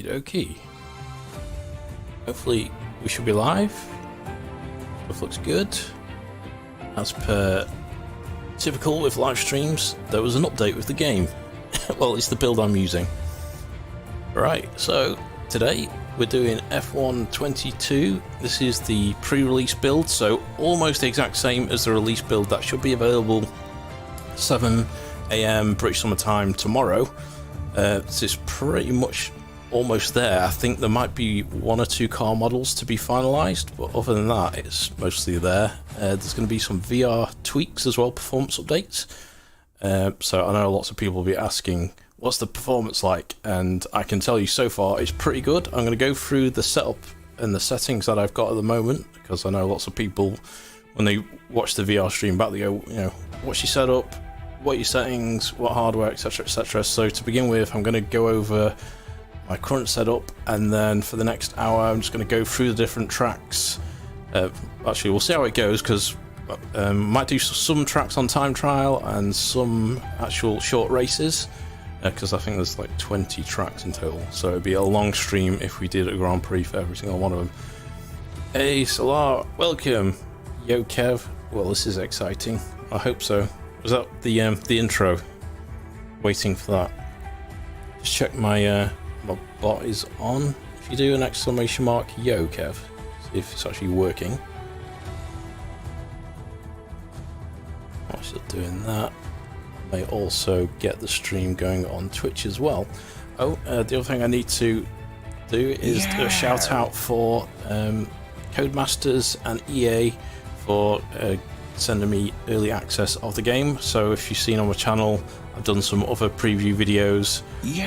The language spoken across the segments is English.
Okie. Hopefully we should be live. Stuff looks good. As per typical with live streams, there was an update with the game. Well, it's the build I'm using. Right, so today we're doing F1 22. This is the pre-release build, so almost the exact same as the release build that should be available 7 AM British Summer Time tomorrow. This is pretty much almost there. I think there might be 1 or 2 car models to be finalised, but other than that, it's mostly there. There's going to be some VR tweaks as well, performance updates. So I know lots of people will be asking, what's the performance like? And I can tell you so far, it's pretty good. I'm going to go through the setup and the settings that I've got at the moment, because I know lots of people, when they watch the VR stream back, they go, you know, what's your setup? What are your settings? What hardware, etc., etc. So to begin with, I'm going to go over my current setup, and then for the next hour I'm just going to go through the different tracks. Actually, we'll see how it goes, because might do some tracks on time trial and some actual short races, because I think there's like 20 tracks in total, so it'd be a long stream if we did a Grand Prix for every single one of them. Hey Solar, welcome. Yo Kev, well this is exciting. I hope so. Was that the intro? Waiting for that. Just check my my bot is on. If you do an exclamation mark yo Kev, see if it's actually working. While still doing that, I may also get the stream going on Twitch as well. Oh, the other thing I need to do is do a shout out for Codemasters and EA for sending me early access of the game. So if you've seen on my channel, I've done some other preview videos.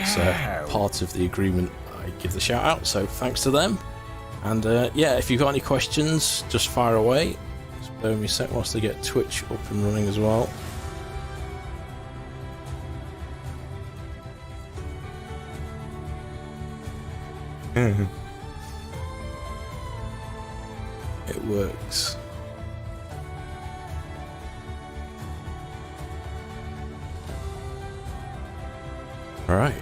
So part of the agreement, I give the shout out, so thanks to them. And yeah, if you've got any questions, just fire away. Just bear with me a sec whilst I get Twitch up and running as well. It works. Alright.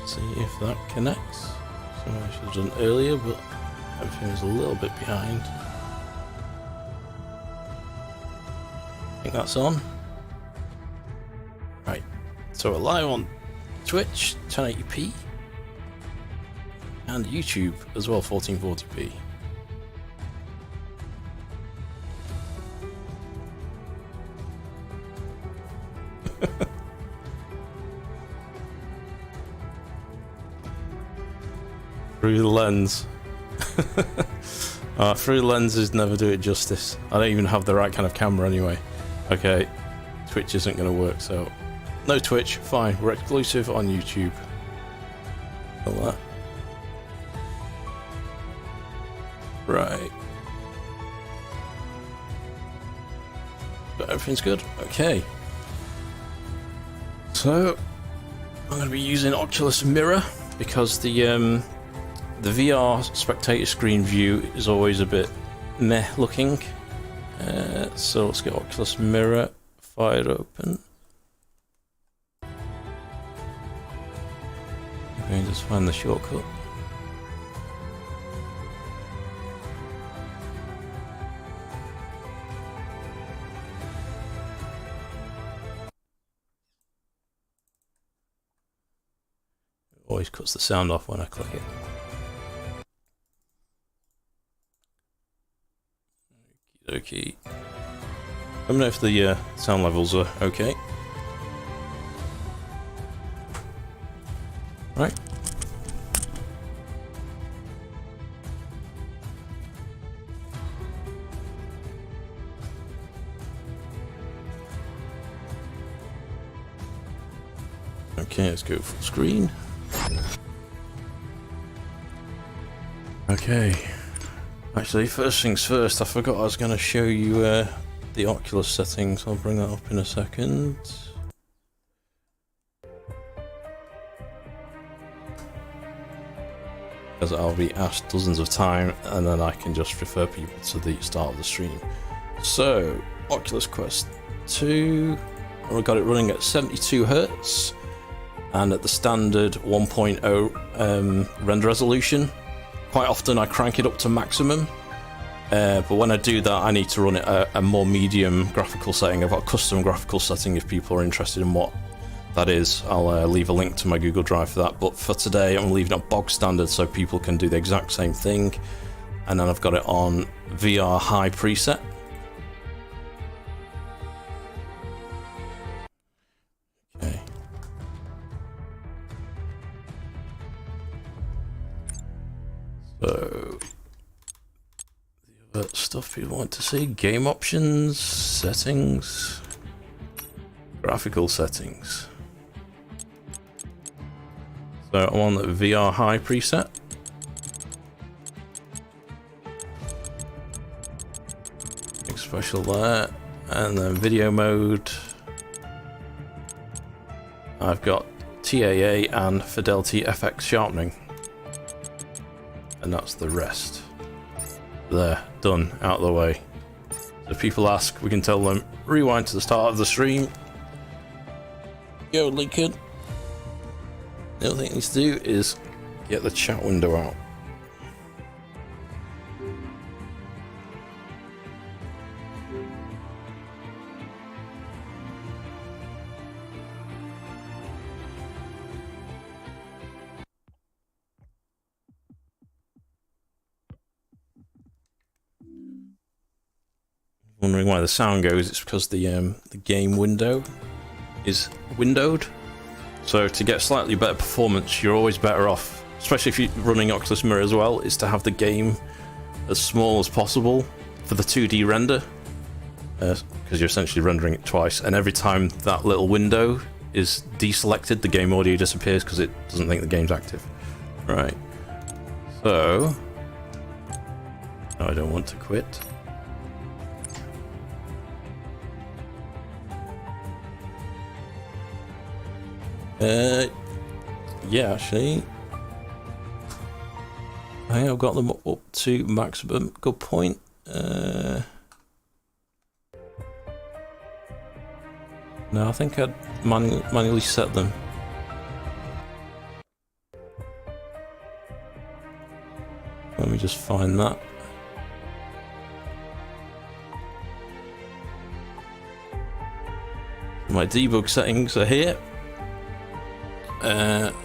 See if that connects. So I should have done earlier, but everything was a little bit behind. I think that's on. Right. So we're live on Twitch, 1080p, and YouTube as well, 1440p. Through the lens. Through lenses never do it justice. I don't even have the right kind of camera anyway. Okay, Twitch isn't going to work, so no Twitch, fine. We're exclusive on YouTube. All that. Right. But everything's good. Okay. So I'm going to be using Oculus Mirror because the VR spectator screen view is always a bit meh looking. So let's get Oculus Mirror fired open. I'm going to just find the shortcut. It always cuts the sound off when I click it. key. Let me know if the sound levels are okay. Right. Okay, let's go full screen. Okay. Actually, first things first, I forgot I was going to show you the Oculus settings. I'll bring that up in a second. Because I'll be asked dozens of times, and then I can just refer people to the start of the stream. So, Oculus Quest 2, I've got it running at 72 Hz, and at the standard 1.0 render resolution. Quite often I crank it up to maximum, but when I do that I need to run it a more medium graphical setting. I've got a custom graphical setting if people are interested in what that is. I'll leave a link to my Google Drive for that, but for today I'm leaving it bog standard so people can do the exact same thing. And then I've got it on VR high preset. Okay. So, the other stuff people want to see: game options, settings, graphical settings. So I'm on the VR high preset. Big special there, and then video mode. I've got TAA and Fidelity FX sharpening. And that's the rest. There, done, out of the way. So if people ask, we can tell them, rewind to the start of the stream. Yo, Lincoln. The other thing it needs to do is get the chat window out. Wondering why the sound goes, it's because the game window is windowed. So to get slightly better performance, you're always better off, especially if you're running Oculus Mirror as well, is to have the game as small as possible for the 2D render, because you're essentially rendering it twice, and every time that little window is deselected, the game audio disappears because it doesn't think the game's active. Right. So, I don't want to quit. Yeah, actually, I think I've got them up to maximum. Good point. No, I think I'd manually set them. Let me just find that. My debug settings are here.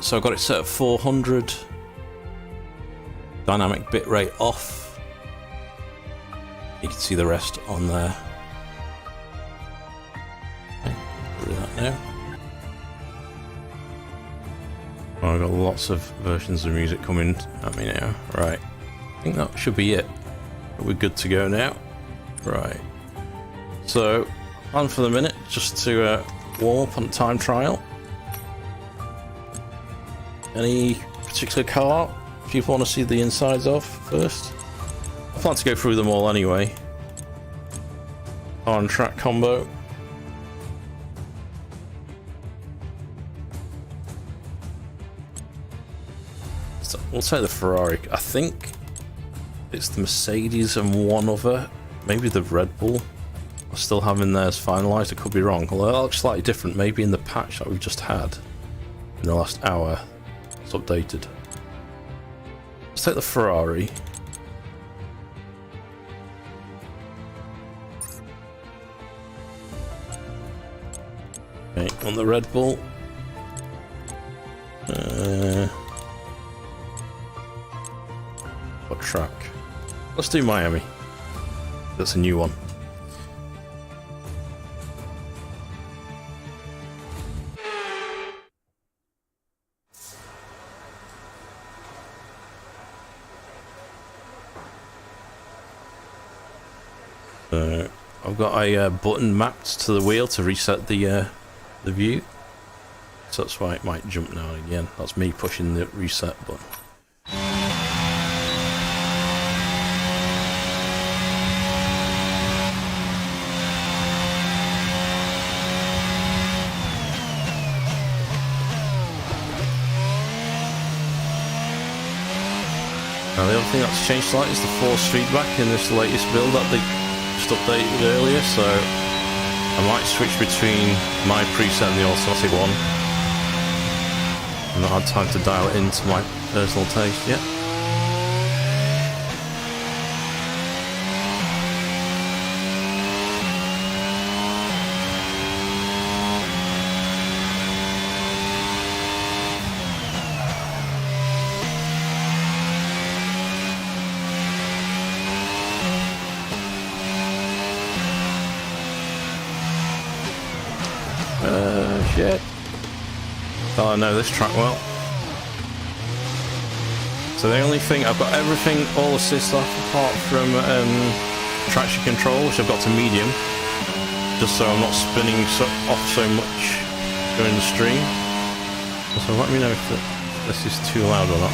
So I've got it set at 400, dynamic bitrate off. You can see the rest on there. Okay, do that now. Oh, I've got lots of versions of music coming at me now. Right, I think that should be it. We're good to go now. Right, so plan for the minute just to warm up on time trial. Any particular car people want to see the insides of first? I plan to go through them all anyway. Car and track combo. So we'll take the Ferrari. I think it's the Mercedes and one other, maybe the Redbull. I'm still having theirs finalised. I could be wrong. Although that looks slightly different. Maybe in the patch that we've just had in the last hour. It's updated. Let's take the Ferrari. Okay, on the Red Bull. What track? Let's do Miami. That's a new one. I've got a button mapped to the wheel to reset the view, so that's why it might jump now and again. That's me pushing the reset button. Now the other thing that's changed slightly is the force feedback in this latest build that they just updated earlier, so I might switch between my preset and the automatic one. I've not had time to dial it into my personal taste yet. Shit. Thought I know this track well. So the only thing, I've got everything all assist off apart from traction control, which I've got to medium, just so I'm not spinning off so much during the stream. So let me know if this is too loud or not.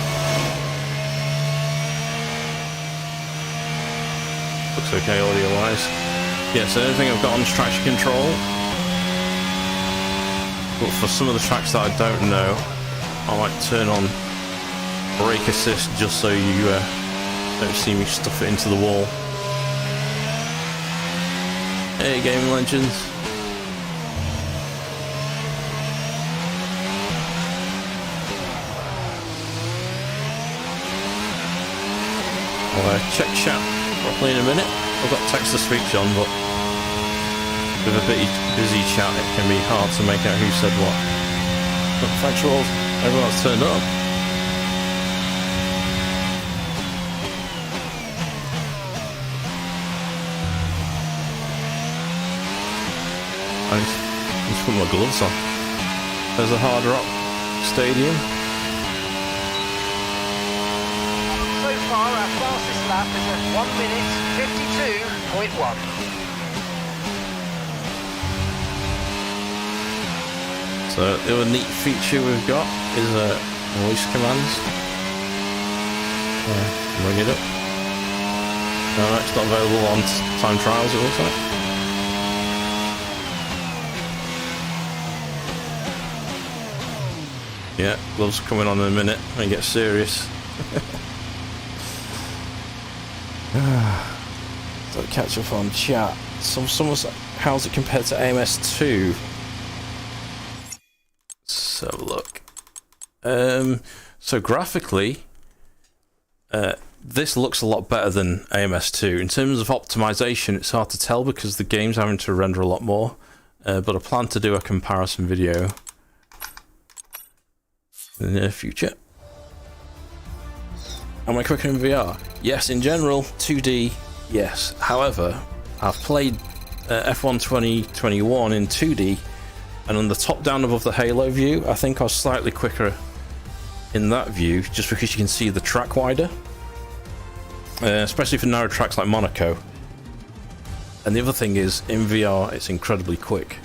Looks okay audio wise. Yeah, so the only thing I've got on is traction control. But for some of the tracks that I don't know, I might turn on brake assist just so you don't see me stuff it into the wall. Hey, Game Legends. I'll check chat properly in a minute. I've got text to speech on, but with a bit busy chat, it can be hard to make out who said what. But thanks for all, everyone that's turned up. I just put my gloves on. There's the Hard Rock Stadium. So far, our fastest lap is at 1 minute 52.1. So the other neat feature we've got is voice commands. Bring it up. No, it's not available on time trials, it looks like. Yeah, gloves coming on in a minute when it gets serious. Don't catch up on chat. Someone's, how's it compared to AMS2? Let's have a look. So graphically, this looks a lot better than AMS2. In terms of optimization, it's hard to tell because the game's having to render a lot more. But I plan to do a comparison video in the near future. Am I quicker in VR? Yes, in general, 2D, yes. However, I've played F1 2021 in 2D, and on the top down above the halo view, I think I was slightly quicker in that view, just because you can see the track wider. Especially for narrow tracks like Monaco. And the other thing is, in VR, it's incredibly quick.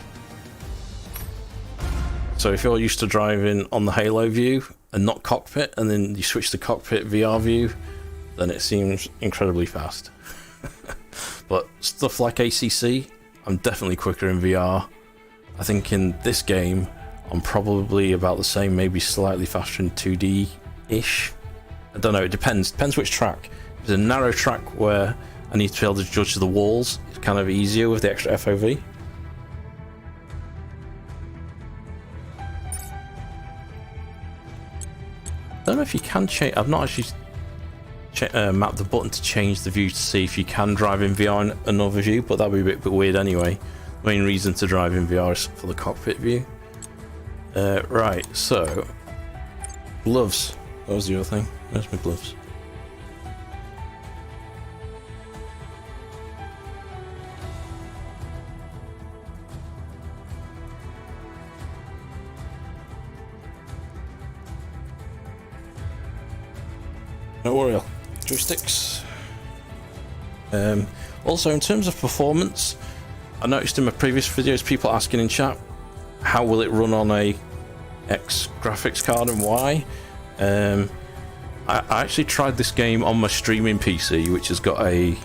So if you're used to driving on the halo view and not cockpit, and then you switch to cockpit VR view, then it seems incredibly fast. But stuff like ACC, I'm definitely quicker in VR. I think in this game, I'm probably about the same, maybe slightly faster in 2D-ish. I don't know, it depends. Depends which track. If it's a narrow track where I need to be able to judge the walls, it's kind of easier with the extra FOV. I don't know if you can change. I've not actually mapped the button to change the view to see if you can drive in VR in another view, but that'd be a bit weird anyway. The main reason to drive in VR is for the cockpit view. Right, so gloves. That was the other thing. Where's my gloves? No worry, joysticks. Also, in terms of performance, I noticed in my previous videos people asking in chat, how will it run on a X graphics card and why? I actually tried this game on my streaming PC, which has got a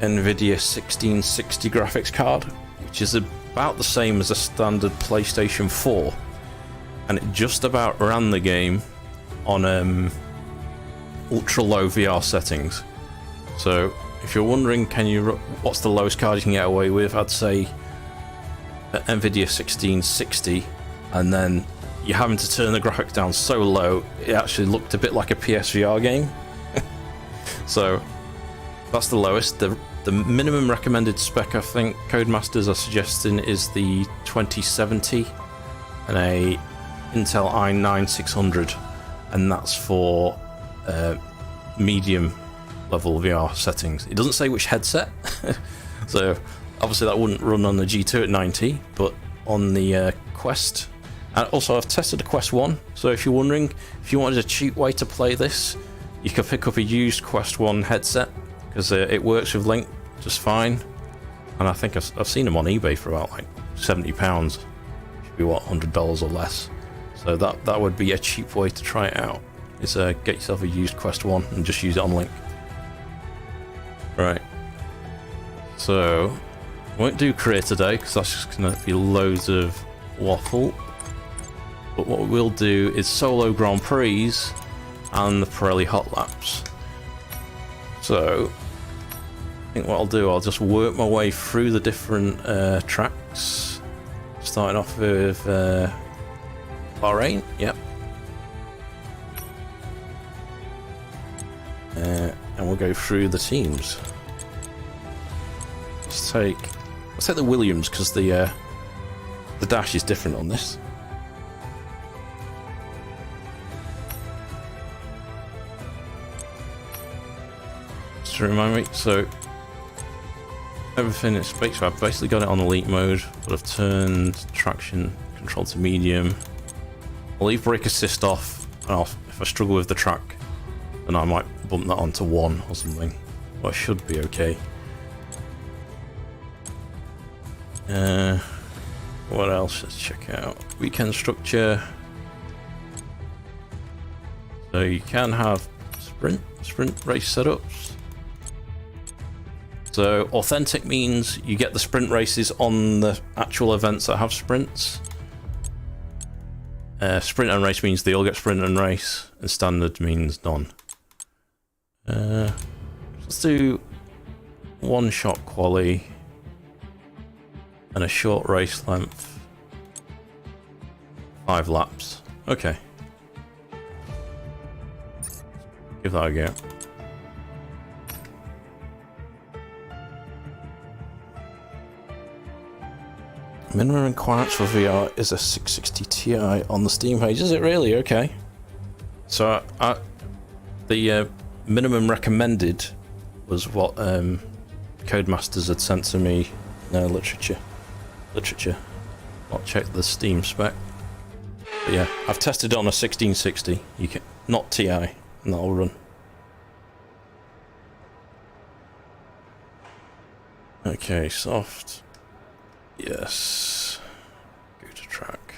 NVIDIA 1660 graphics card, which is about the same as a standard PlayStation 4, and it just about ran the game on ultra low VR settings. So if you're wondering what's the lowest card you can get away with, I'd say NVIDIA 1660, and then you're having to turn the graphics down so low it actually looked a bit like a PSVR game. So that's the lowest. The minimum recommended spec I think Codemasters are suggesting is the 2070 and a Intel i9 600, and that's for medium level VR settings. It doesn't say which headset, so obviously that wouldn't run on the G2 at 90, but on the Quest. And also I've tested the Quest 1, so if you're wondering, if you wanted a cheap way to play this, you could pick up a used Quest 1 headset, because it works with Link just fine, and I think I've seen them on eBay for about like £70, should be what, $100 or less. So that would be a cheap way to try it out, is get yourself a used Quest 1 and just use it on Link. Right, so I won't do career today because that's just going to be loads of waffle, but what we will do is solo Grand Prix and the Pirelli Hot Laps. So I think what I'll do, I'll just work my way through the different tracks, starting off with Bahrain. Yep. And we'll go through the teams. Let's take the Wiliams, because the dash is different on this. Just to remind me, so everything is basically, I've basically got it on elite mode, but I've turned traction control to medium. I'll leave brake assist off, and if I struggle with the track, then I might bump that onto 1 or something. But I should be okay. What else? Let's check out weekend structure. So you can have sprint race setups. So authentic means you get the sprint races on the actual events that have sprints. Sprint and race means they all get sprint and race, and standard means none. Let's do one shot quali and a short race length, 5 laps. Okay, give that a go. Minimum requirements for VR is a 660 Ti on the Steam page. Is it really? Okay. So the minimum recommended was what Codemasters had sent to me. No, literature. I'll check the Steam spec. But yeah, I've tested it on a 1660. You can not Ti, and that'll run. Okay, soft. Yes. Go to track.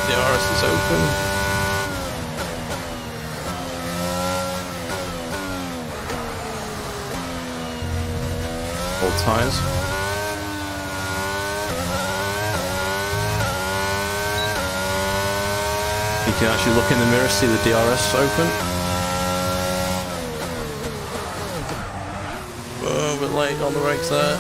The RS is open. All tires. You can actually look in the mirror, see the DRS open. Oh, a bit late on the brakes there.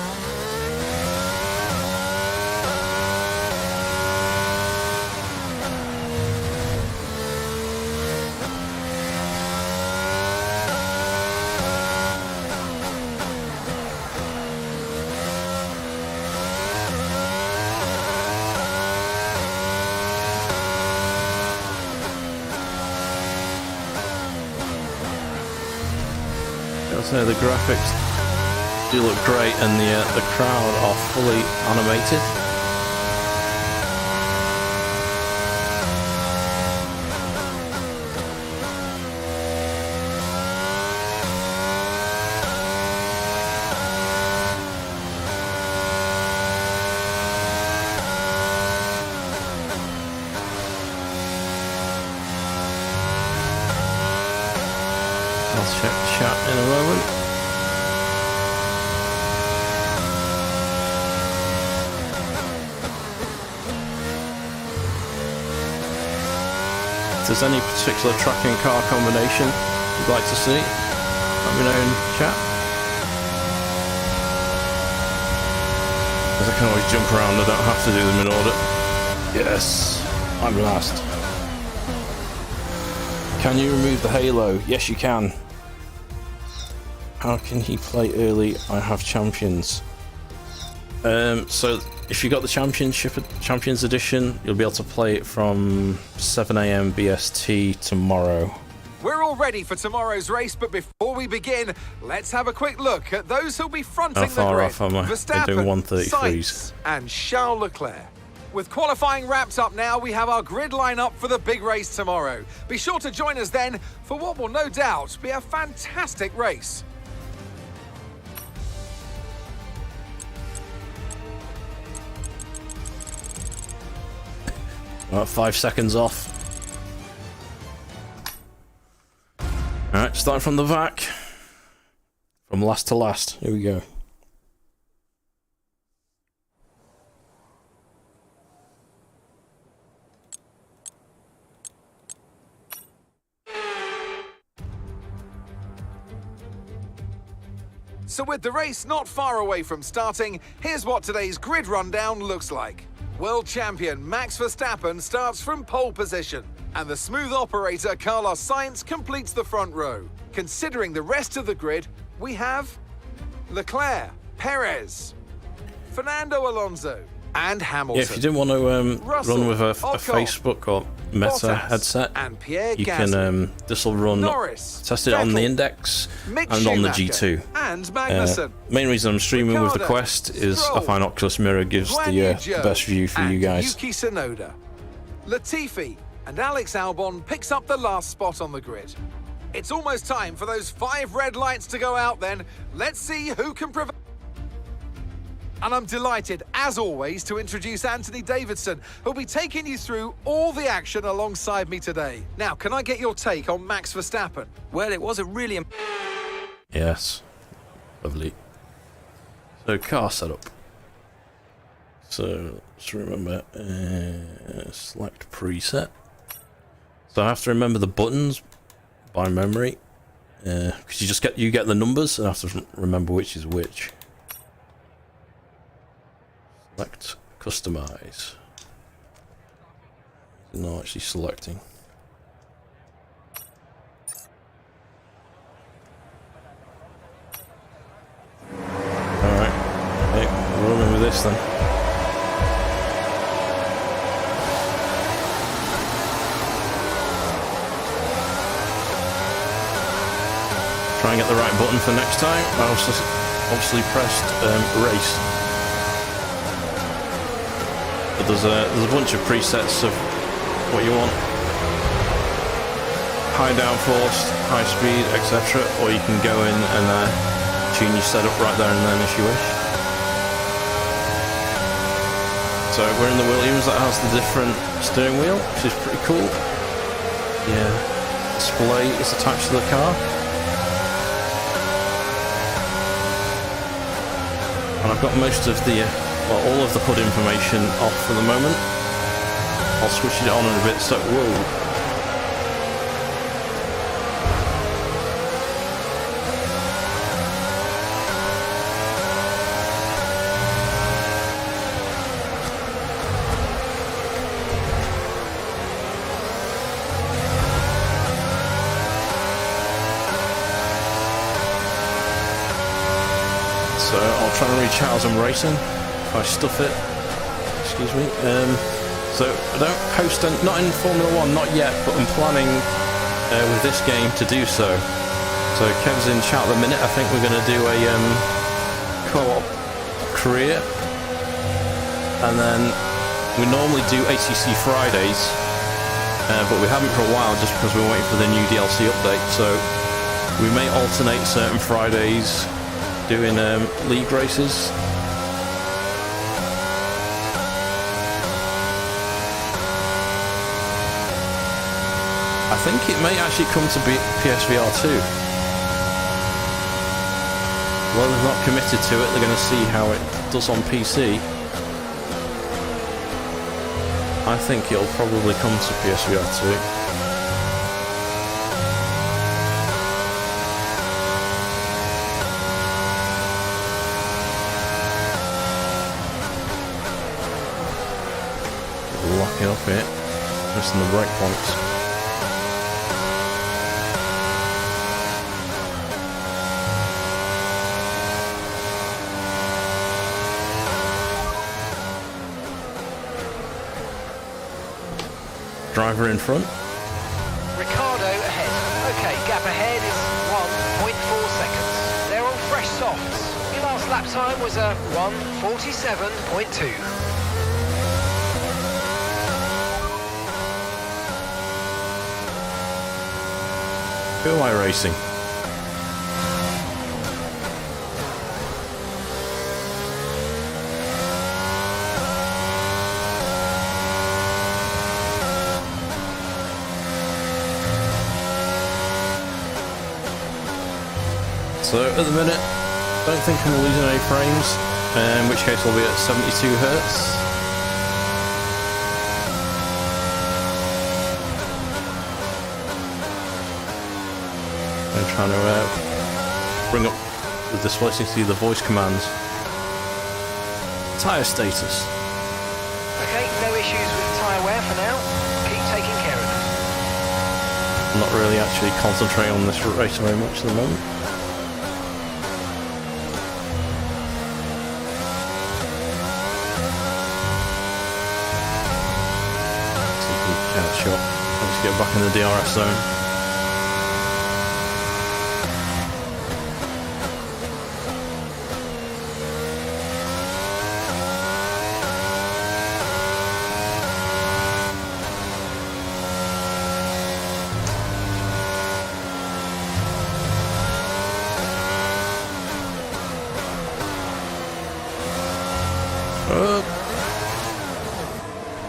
So the graphics do look great, and the crowd are fully animated. in a moment. If there's any particular track and car combination you'd like to see, let me know in chat. Because I can always jump around, I don't have to do them in order. Yes, I'm last. Can you remove the halo? Yes, you can. How can he play early? I have champions. So if you got the Champions Edition, you'll be able to play it from 7 AM BST tomorrow. We're all ready for tomorrow's race, but before we begin, let's have a quick look at those who'll be fronting the grid. How far off am I? Verstappen, They're doing 133s. Sainz, and Charles Leclerc. With qualifying wrapped up now, we have our grid lineup for the big race tomorrow. Be sure to join us then for what will no doubt be a fantastic race. About 5 seconds off. Alright, starting from the back. From last to last. Here we go. So with the race not far away from starting, here's what today's grid rundown looks like. World champion Max Verstappen starts from pole position, and the smooth operator Carlos Sainz completes the front row. Considering the rest of the grid, we have Leclerc, Perez, Fernando Alonso, and Hamilton. Yeah, if you didn't want to Russell, run with a Ocon, Facebook or Meta Bottas, headset, and Pierre you Gasly, can this will run, Norris, test it on the Vettel, Index Mick and on the Schumacher, G2. and Magnussen. Main reason I'm streaming with the Ricardo, Quest is Stroll, I find Oculus Mirror gives Guan the Yu Zhou, best view for and you guys. Yuki Tsunoda. Latifi and Alex Albon picks up the last spot on the grid. It's almost time for those 5 red lights to go out then. Let's see who can prevent. And I'm delighted, as always, to introduce Anthony Davidson, who'll be taking you through all the action alongside me today. Now, can I get your take on Max Verstappen? Well, it was a really... Yes, lovely. So car setup. So let's remember select preset. So I have to remember the buttons by memory because you get the numbers and I have to remember which is which. Select customize. Not actually selecting. Alright, okay, we're rolling with this then. Try and get the right button for next time. I obviously pressed race. But there's a bunch of presets of what you want. High downforce, high speed, etc. Or you can go in and tune your setup right there and then if you wish. So we're in the Wiliams that has the different steering wheel, which is pretty cool. Yeah, display is attached to the car. And I've got most of the, well, all of the HUD information off for the moment. I'll switch it on in a bit, so, whoa. So I'll try and reach out as I'm racing, if I stuff it, excuse me. So I don't host, not in Formula 1, not yet, but I'm planning with this game to do so. So Kev's in chat at the minute. I think we're going to do a co-op career. And then we normally do ACC Fridays, but we haven't for a while just because we're waiting for the new DLC update. So we may alternate certain Fridays doing league races. I think it may actually come to PSVR 2. Well, they've not committed to it. They're going to see how it does on PC. I think it'll probably come to PSVR 2. Locking up here, missing the breakpoints. Driver in front. Ricardo ahead. Okay, gap ahead is 1.4 seconds. They're all fresh softs. Your last lap time was a 1:47.2. Who am I racing? So at the minute, don't think I'm losing any frames, in which case I'll be at 72 Hertz. I'm trying to bring up the display so you can see the voice commands. Tyre status. Okay, no issues with tyre wear for now. Keep taking care of it. I'm not really actually concentrating on this race very much at the moment. Shot. Let's get back in the DRS zone.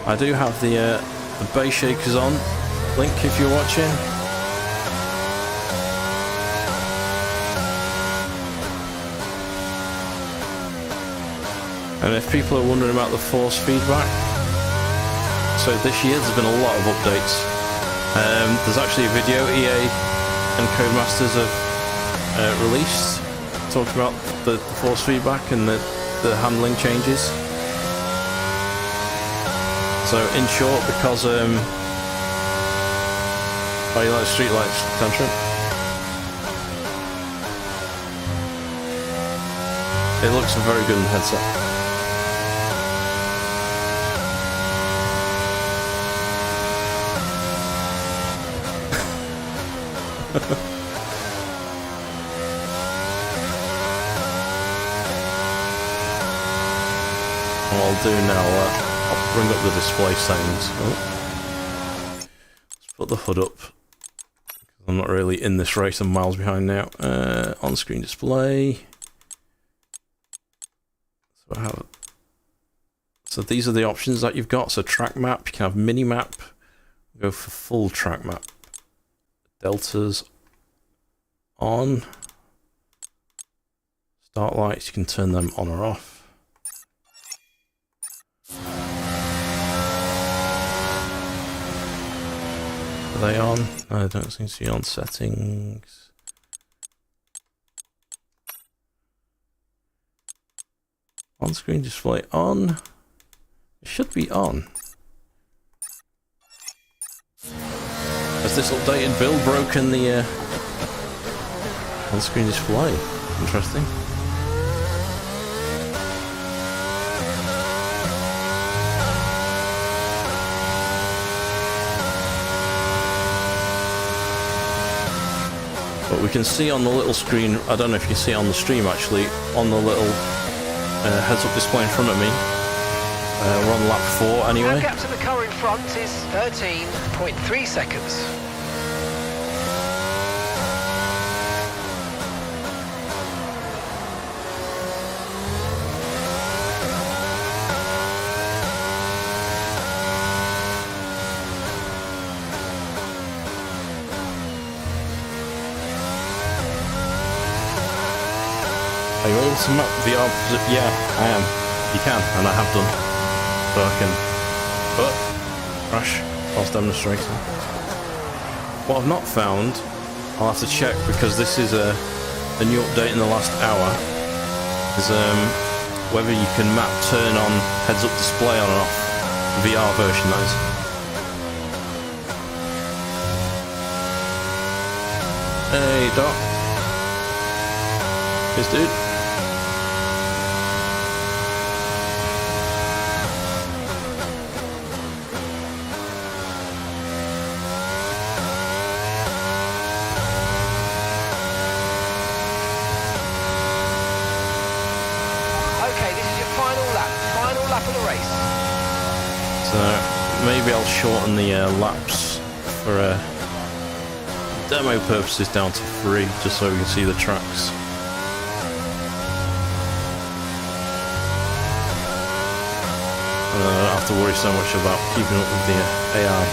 I do have the bass shakers on. Link if you're watching. And if people are wondering about the force feedback, so this year there's been a lot of updates. There's actually a video EA and Codemasters have released talking about the force feedback and the handling changes. So in short, because oh, you like street lights, Tantrum? It looks very good in the headset. What I'll do now, I'll bring up the display settings. Oh. Let's put the hood up. I'm not really in this race, I'm miles behind now. On-screen display. So these are the options that you've got. So track map, you can have mini map. Go for full track map. Deltas on. Start lights, you can turn them on or off. Are they on? No, I don't seem to be on. Settings. On-screen display on. It should be on. Has this updated build broken the on-screen display? Interesting. But we can see on the little screen, I don't know if you can see it on the stream actually, on the little heads-up display in front of me. We're on lap 4 anyway. Our gap to the car in front is 13.3 seconds. Are you able to map VR? Yeah, I am. You can, and I have done. So I can... Oh, crash whilst demonstrating. What I've not found, I'll have to check because this is a new update in the last hour, is whether you can map turn on heads-up display on and off. The VR version, that is. Hey, Doc. Cheers, dude. Maybe I'll shorten the laps for demo purposes down to 3, just so we can see the tracks. And then I don't have to worry so much about keeping up with the AI.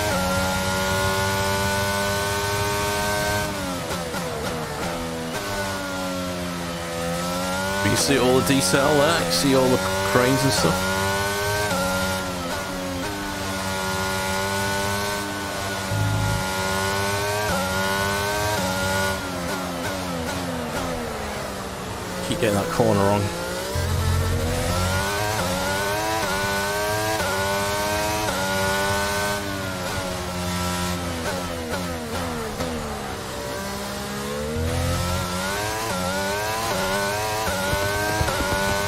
You can see all the detail there, you can see all the cranes and stuff. Keep getting that corner wrong.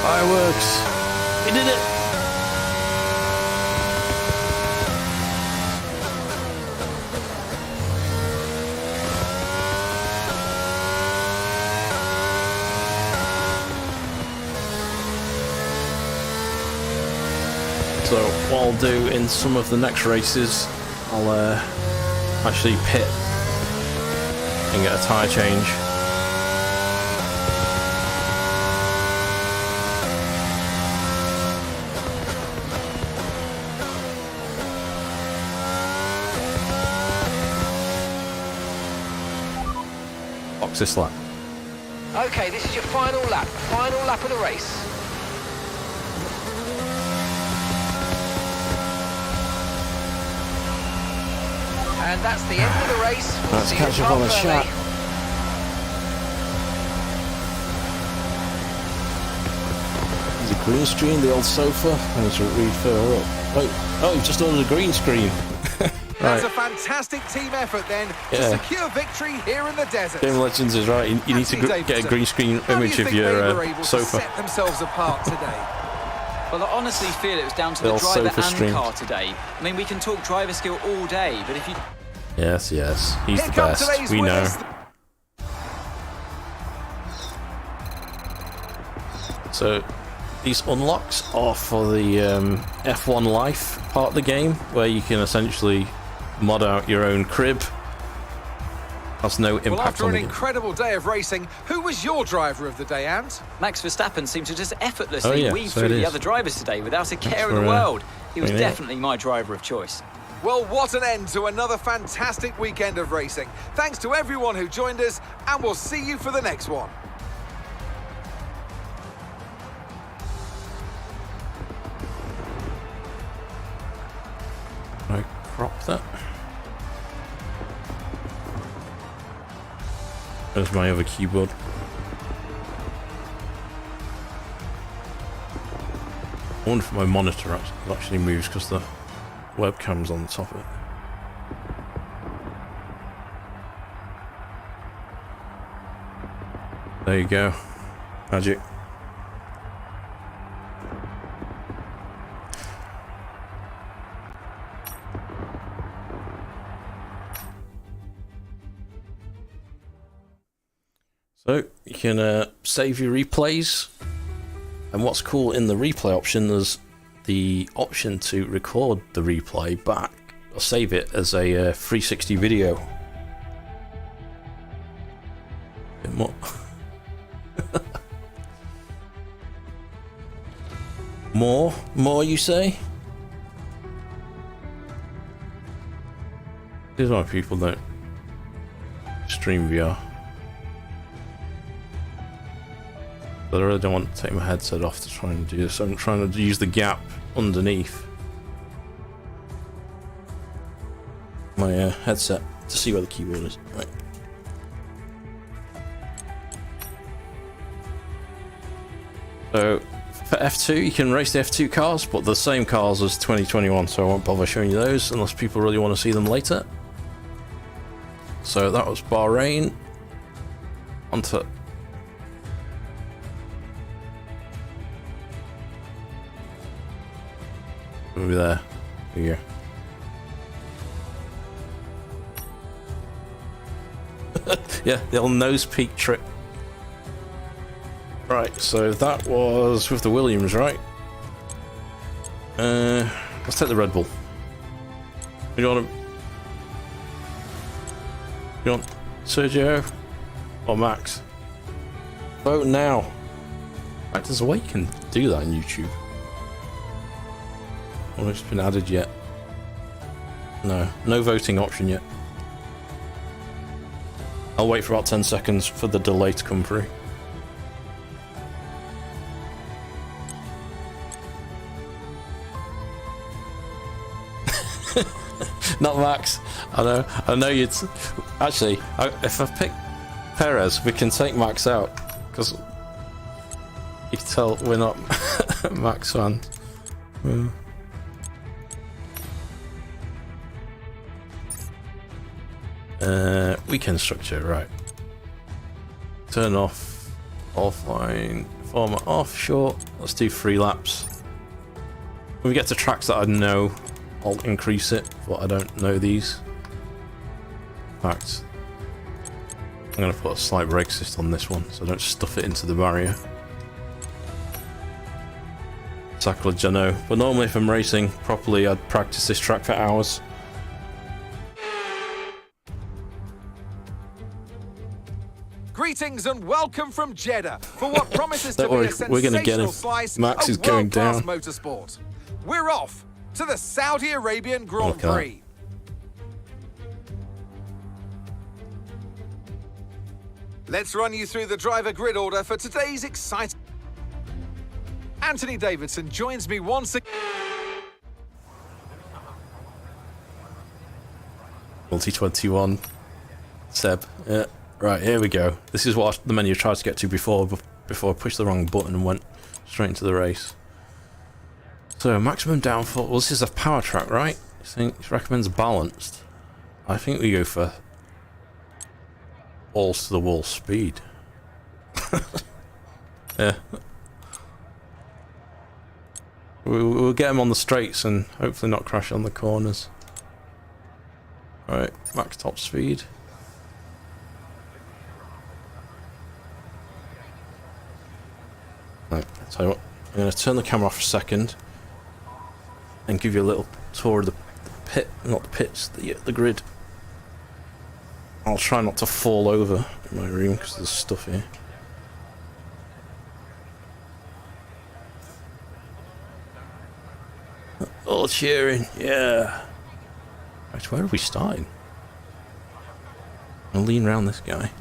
Fireworks! We did it! So what I'll do in some of the next races, I'll actually pit and get a tyre change. Box this lap. Okay, this is your final lap of the race. And that's the end of the race. We'll Let's catch up on the shot. There's a green screen, the old sofa. I need to read further up. Oh, you've just ordered a green screen. That's a fantastic team effort then to secure victory here in the desert. Game Legends is right. You need to get a green screen image of your sofa. Set themselves apart today. Well, I honestly feel it was down to the driver and car today. I mean, we can talk driver skill all day, but if you... Yes, he's the best. We know. So, these unlocks are for the F1 Life part of the game, where you can essentially mod out your own crib. That's no impact well, after on an the game. incredible day of racing, who was your driver of the day, Ant? Max Verstappen seemed to just effortlessly weave so through the other drivers today without a care in the world. He was definitely my driver of choice. Well, what an end to another fantastic weekend of racing. Thanks to everyone who joined us, and we'll see you for the next one. Can I crop that? There's my other keyboard. I wonder if my monitor actually moves because the webcam's on the top of it. There you go. Magic. So you can save your replays, and what's cool in the replay option, there's the option to record the replay back or save it as a 360 video. More you say? Here's why people don't stream VR. But I really don't want to take my headset off to try and do this. I'm trying to use the gap underneath my headset to see where the keyboard is. Right. So for F2, you can race the F2 cars, but the same cars as 2021, so I won't bother showing you those unless people really want to see them later. So that was Bahrain. Onto over there. Here. Yeah, the old nose peak trick. Right, so that was with the Wiliams, right? Let's take the Redbull. You want Sergio or Max? Vote now. Right, there's a way you can do that on YouTube. I don't know if it's been added yet. No voting option yet. I'll wait for about 10 seconds for the delay to come through. Not Max. I know you'd... Actually, if I pick Perez, we can take Max out. Because you can tell we're not Max fans. Weekend structure, right. Turn off, offline, format off, sure. Let's do 3 laps. When we get to tracks that I know, I'll increase it, but I don't know these. In fact, I'm going to put a slight brake assist on this one, so I don't stuff it into the barrier. Sacrilege, I know, but normally if I'm racing properly, I'd practice this track for hours. Greetings and welcome from Jeddah for what promises to be a sensational slice Max is of going world-class down. motorsport. We're off to the Saudi Arabian Grand Prix. Let's run you through the driver grid order for today's exciting... Anthony Davidson joins me once again. Multi-21. Seb. Yeah. Right, here we go. This is what the menu I tried to get to before I pushed the wrong button and went straight into the race. So, maximum downforce. Well, this is a power track, right? I think it recommends balanced. I think we go for balls to the wall speed. Yeah. We'll get him on the straights and hopefully not crash on the corners. Alright, max top speed. Right, I'll tell you what, I'm going to turn the camera off for a second and give you a little tour of the pit, not the pits, the grid. I'll try not to fall over in my room because there's stuff here. All cheering, yeah. Right, where are we starting? I'll lean around this guy.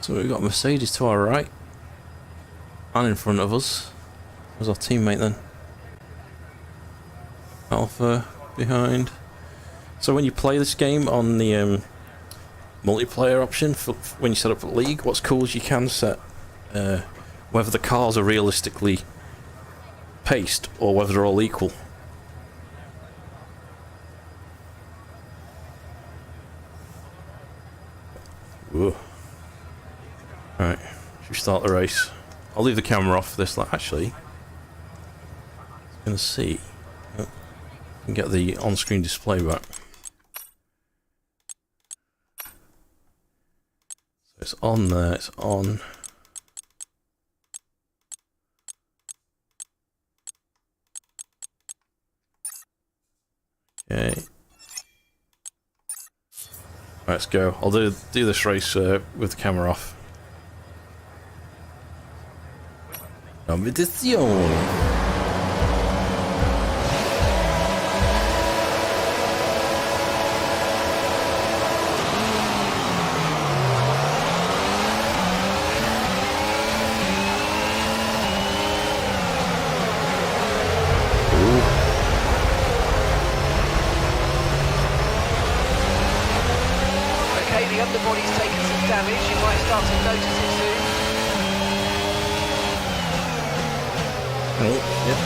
So we've got Mercedes to our right and in front of us. There's our teammate then. Alpha behind. So when you play this game on the multiplayer option, when you set up a league, what's cool is you can set whether the cars are realistically paced or whether they're all equal. Whoa. Right, should we start the race? I'll leave the camera off for this. Actually, I'm gonna see. Oh, can get the on-screen display back. So it's on there. It's on. Okay. Right, let's go. I'll do this race with the camera off. Competición. underbody's taken some damage. You might start to notice it soon. Oh, yep.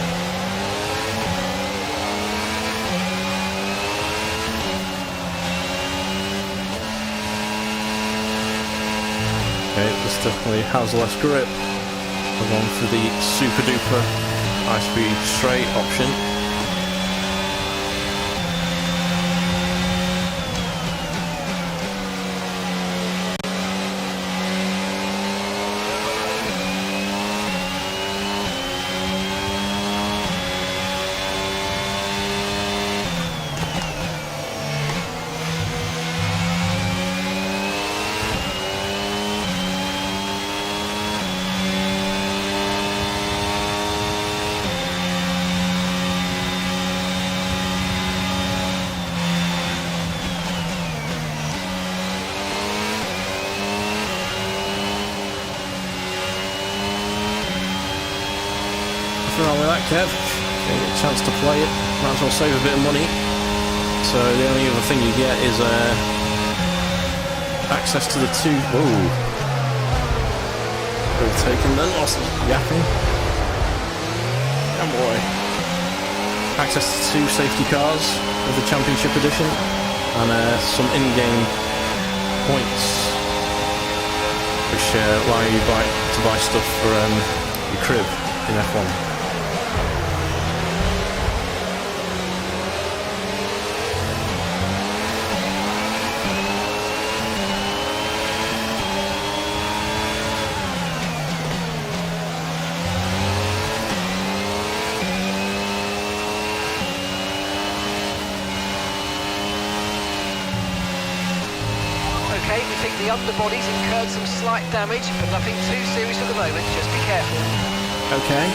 Okay, this definitely has less grip. I've gone for the super duper high speed straight option. Nothing wrong with that, Kev. Get a chance to play it. Might as well save a bit of money. So the only other thing you get is access to the two. Whoa! Overtaken then. Lost yapping. Oh boy! Access to two safety cars of the Championship Edition and some in-game points, which allow you to buy stuff for your crib in F1. Okay, we think the underbody's incurred some slight damage, but nothing too serious at the moment. Just be careful. Okay.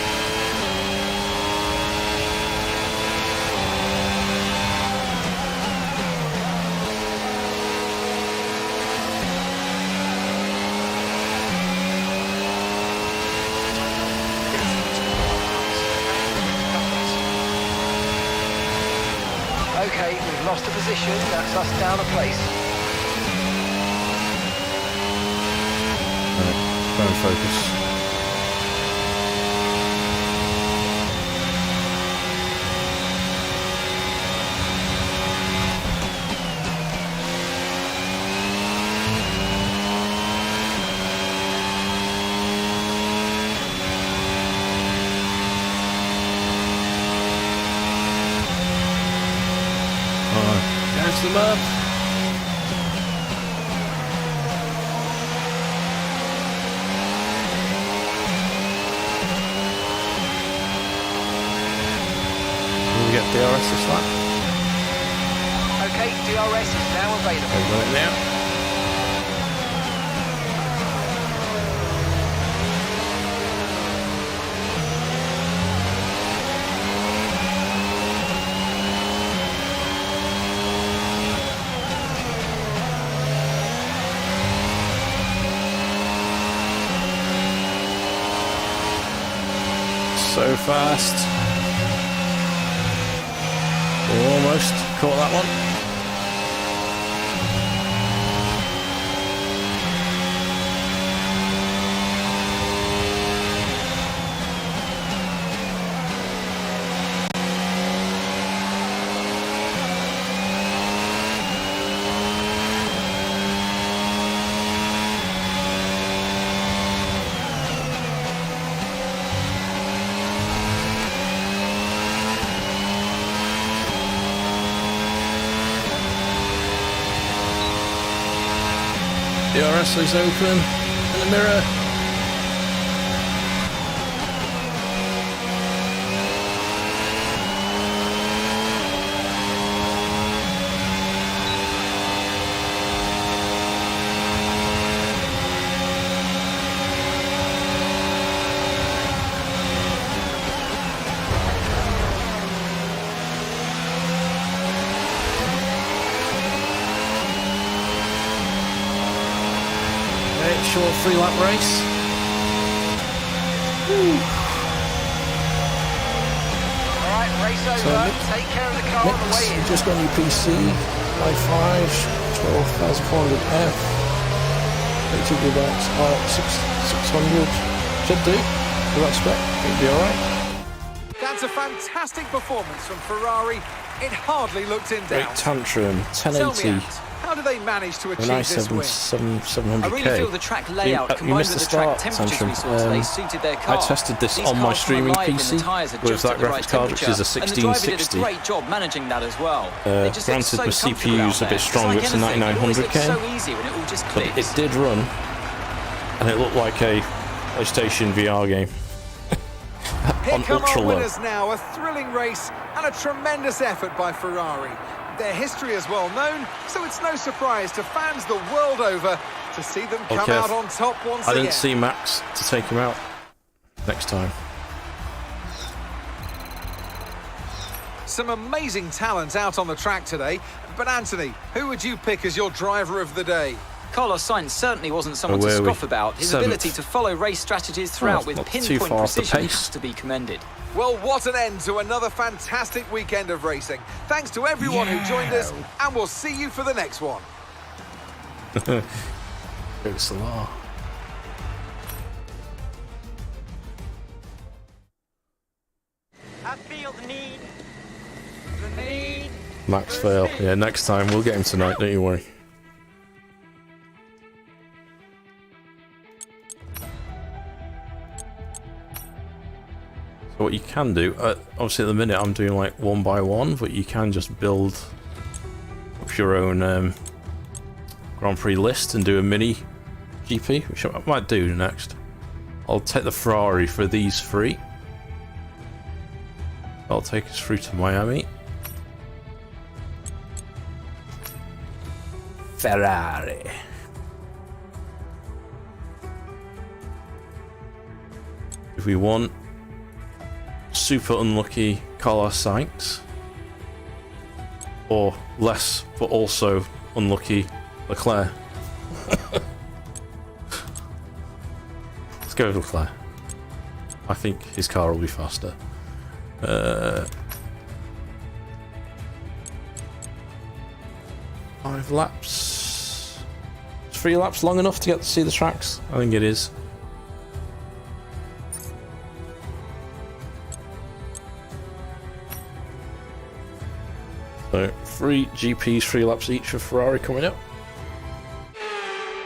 Okay, we've lost a position. That's us down a place. Phone focus. Catch them up. Get DRS this lap. Okay, DRS is now available. We've got it now. So fast. Almost caught that one. DRS is open in the mirror. Short 3-lap race. Alright, race over. So, take care of the car on the way in. Just got your PC, i5, 12,400F. Relatively about 600. Should do. For that spec, it'll be alright. That's a fantastic performance from Ferrari. It hardly looked in doubt. Great tantrum, Tell me, 1080. Ant, how do they manage to achieve Nice this win? 700k. I really feel the track layout you combined missed with the the track start, temperatures we Tantrum. saw today suited their car. I tested this These on my cars come streaming alive when PC the tyres are with just that at the right graphics card, which is a temperature. And the driver did a 1660. great job managing that as well. It just looks Granted, so the comfortable out CPU's a bit there. stronger, It's it's a like anything, it always looks 9900K. so easy when it all just But clicks. it did run, and it looked like a PlayStation VR game. Here On come ultra our low. winners now. A thrilling race and a tremendous effort by Ferrari. Their history is well known, so it's no surprise to fans the world over to see them come Okay, out on top once I again. didn't see Max to take him out next time. Some amazing talent out on the track today. But Anthony, who would you pick as your driver of the day? Carlos Sainz certainly wasn't someone Where to are we? scoff about. His 7th. ability to follow race strategies throughout it's with not too pinpoint far off the precision pace. has to be commended. Well, what an end to another fantastic weekend of racing. Thanks to everyone who joined us, and we'll see you for the next one. Go Salah. I feel the need. Max fail. Yeah, next time we'll get him tonight. Don't you worry. So what you can do, obviously at the minute I'm doing like 1 by 1, but you can just build up your own Grand Prix list and do a mini GP, which I might do next. I'll take the Ferrari for these 3. I'll take us through to Miami. Ferrari. If we want super unlucky Carlos Sainz, or less but also unlucky Leclerc. Let's go with Leclerc. I think his car will be faster. 5 laps. Is 3 laps long enough to get to see the tracks? I think it is. So 3 GPs, 3 laps each for Ferrari coming up.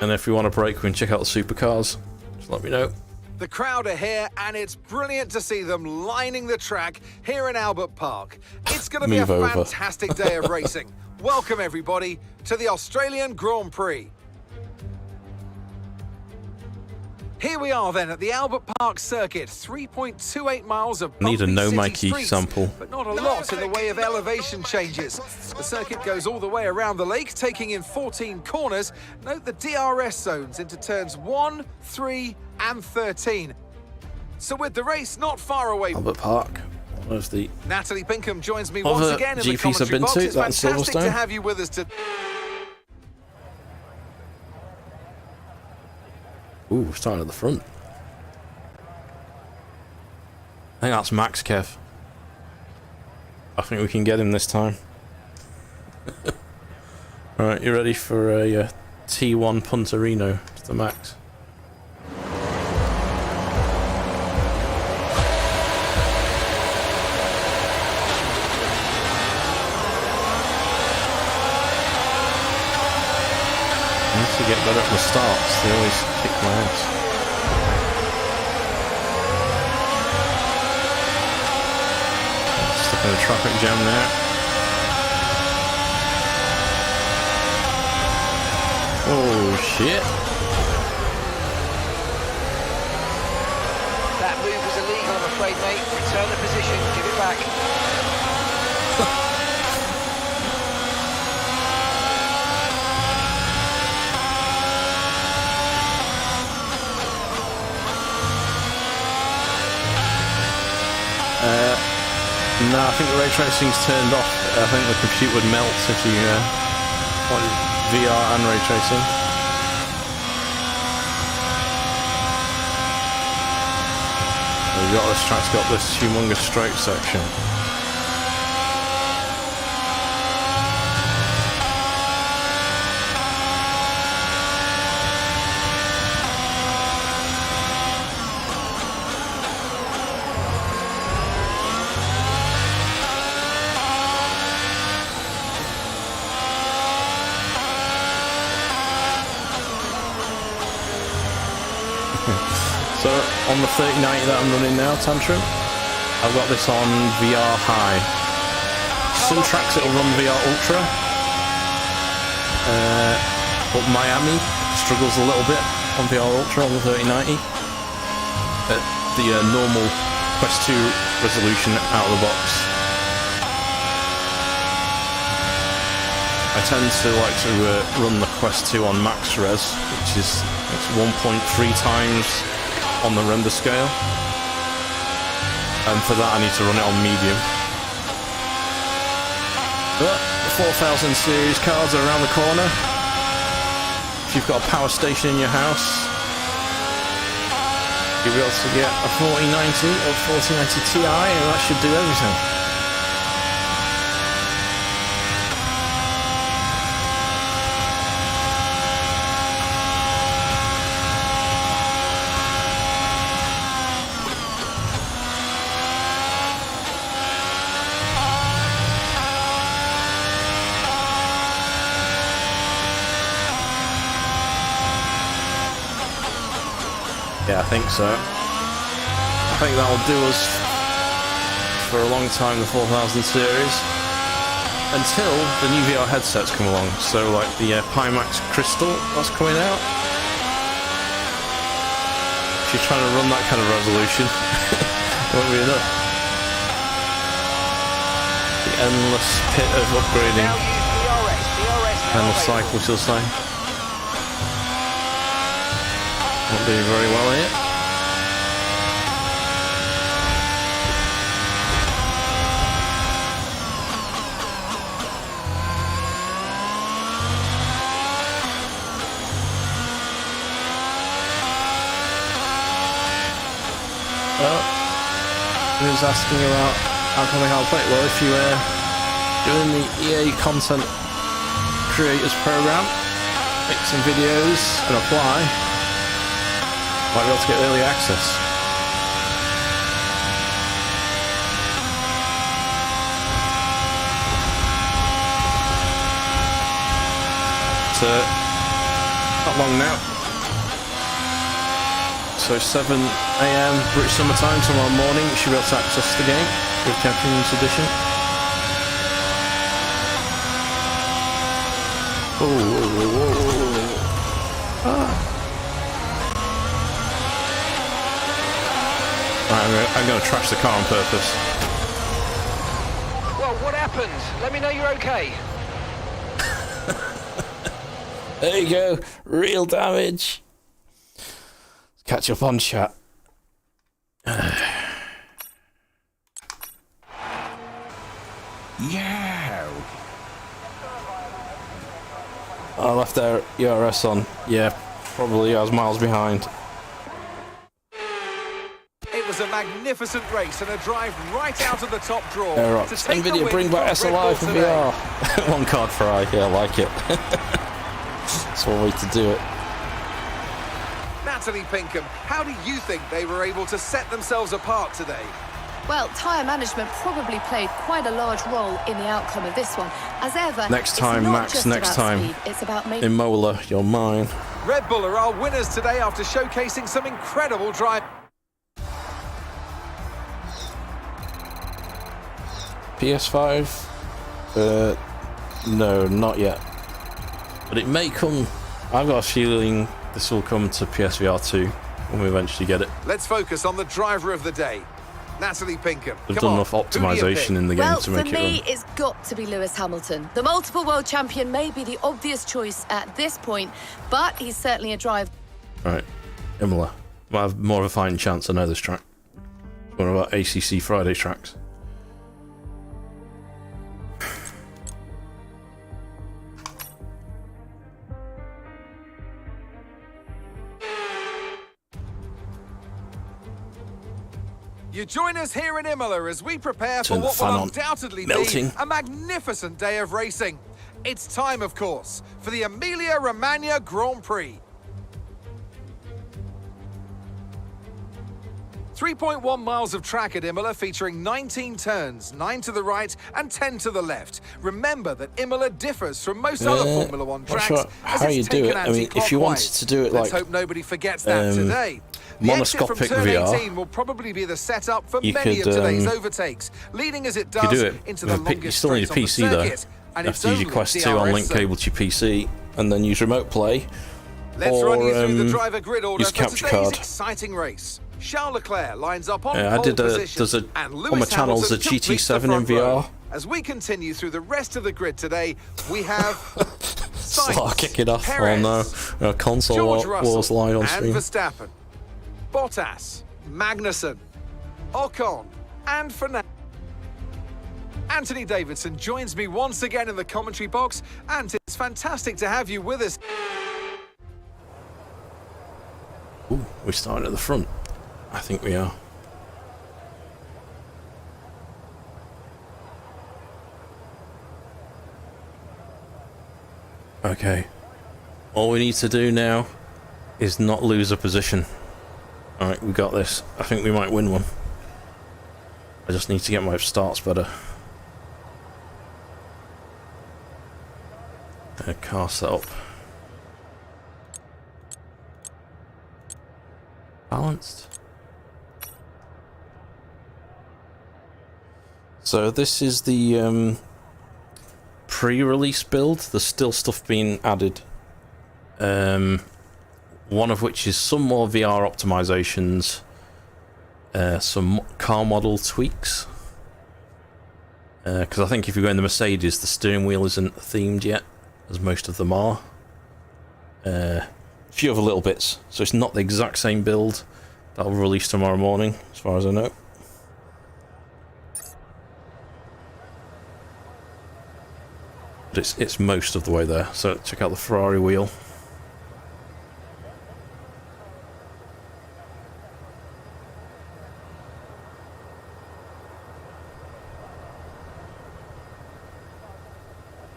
And if you want a break, we can check out the Supercars. Just let me know. The crowd are here, and it's brilliant to see them lining the track here in Albert Park. It's going to be a Move over. fantastic day of racing. Welcome, everybody, to the Australian Grand Prix. Here we are then at the Albert Park circuit, 3.28 miles of Need a bumpy no city Mikey streets, sample. but not a lot in the way of elevation changes. The circuit goes all the way around the lake, taking in 14 corners. Note the DRS zones into turns 1, 3 and 13. So with the race not far away, Albert Park. One of the Natalie Pinkham joins me other once again in the GPs I've commentary been box. to, It's that and fantastic to Silverstone. have you with us today. Ooh, starting at the front. I think that's Max, Kev. I think we can get him this time. Alright, you ready for a T1 Punterino to the max? I need to get better at the starts, they always kick my ass. Stuck in a traffic jam now. Oh shit. That move was illegal, I'm afraid, mate. Return the position, give it back. No, I think the ray tracing's turned off. I think the computer would melt if you wanted VR and ray tracing. We've got this track's got this humongous straight section. So on the 3090 that I'm running now, Tantrum, I've got this on VR High. Some tracks it'll run VR Ultra, but Miami struggles a little bit on VR Ultra on the 3090 at the normal Quest 2 resolution out of the box. I tend to like to run the Quest 2 on max res, which is 1.3 times on the render scale, and for that I need to run it on medium. But the 4000 series cards are around the corner. If you've got a power station in your house, you'll be able to get a 4090 or 4090 Ti, and that should do everything. Yeah, I think so. I think that'll do us for a long time, the 4000 series, until the new VR headsets come along. So like the Pimax Crystal that's coming out. If you're trying to run that kind of resolution, it won't be enough. The endless pit of upgrading. Endless cycle, shall I say. Not doing very well here. Well, who's asking about how can I play? Well, if you doing the EA Content Creators Program, make some videos and apply, might be able to get early access. It's not long now. So 7 AM British Summer Time tomorrow morning, you should be able to access the game with Champions Edition. I'm going to trash the car on purpose. Well, what happened? Let me know you're okay. There you go. Real damage. Catch up on chat. Yeah. I left our ERS on. Yeah, probably I was miles behind. It was a magnificent race and a drive right out of the top draw. To take NVIDIA bring back SLI for VR. One card Ferrari, yeah, I like it. That's one way to do it. Natalie Pinkham, how do you think they were able to set themselves apart today? Well, tyre management probably played quite a large role in the outcome of this one. As ever, next time, Max, next time. Speed, it's about making Imola, you're mine. Redbull are our winners today after showcasing some incredible drive. PS5? No, not yet. But it may come. I've got a feeling this will come to PSVR 2 when we eventually get it. Let's focus on the driver of the day, Natalie Pinkham. They've done enough optimization in the game to make it run. Well, for me, it's got to be Lewis Hamilton. The multiple world champion may be the obvious choice at this point, but he's certainly a driver. Right, Imola. Might have more of a fighting chance. I know this track. One of our ACC Friday tracks. You join us here in Imola as we prepare for what will undoubtedly be a magnificent day of racing. It's time, of course, for the Emilia-Romagna Grand Prix. 3.1 miles of track at Imola featuring 19 turns, 9 to the right and 10 to the left. Remember that Imola differs from most other Formula One tracks. Sure how you do it. I mean, if you wanted to do it let's hope nobody forgets that today. The exit from monoscopic turn VR. 18 will probably be the setup for You many could, of today's overtakes, leading as it does do it. into the longest You still need a straight PC on the though. circuit, and You have it's to use your only Quest 2 DRS on link zone. cable to your PC, and then use remote play. Let's run you through the or driver grid order use for capture today's card. exciting race. Charles Leclerc lines up on I pole did position, there's a and on my Lewis channels a Hamilton completes the GT7 in front row. VR. As we continue through the rest of the grid today, we have Start kicking off. Perez, Oh no, console George wars Russell, live on and stream. Verstappen, Bottas, Magnussen, Ocon, and Fernandez. Anthony Davidson joins me once again in the commentary box, and it's fantastic to have you with us. Ooh, we're starting at the front. I think we are. Okay. All we need to do now is not lose a position. Alright, we got this. I think we might win one. I just need to get my starts better. Car setup. Balanced. So this is the pre-release build. There's still stuff being added. One of which is some more VR optimizations, some car model tweaks. Because I think if you go in the Mercedes, the steering wheel isn't themed yet, as most of them are. A few other little bits, so it's not the exact same build that will release tomorrow morning, as far as I know. But it's most of the way there. So check out the Ferrari wheel.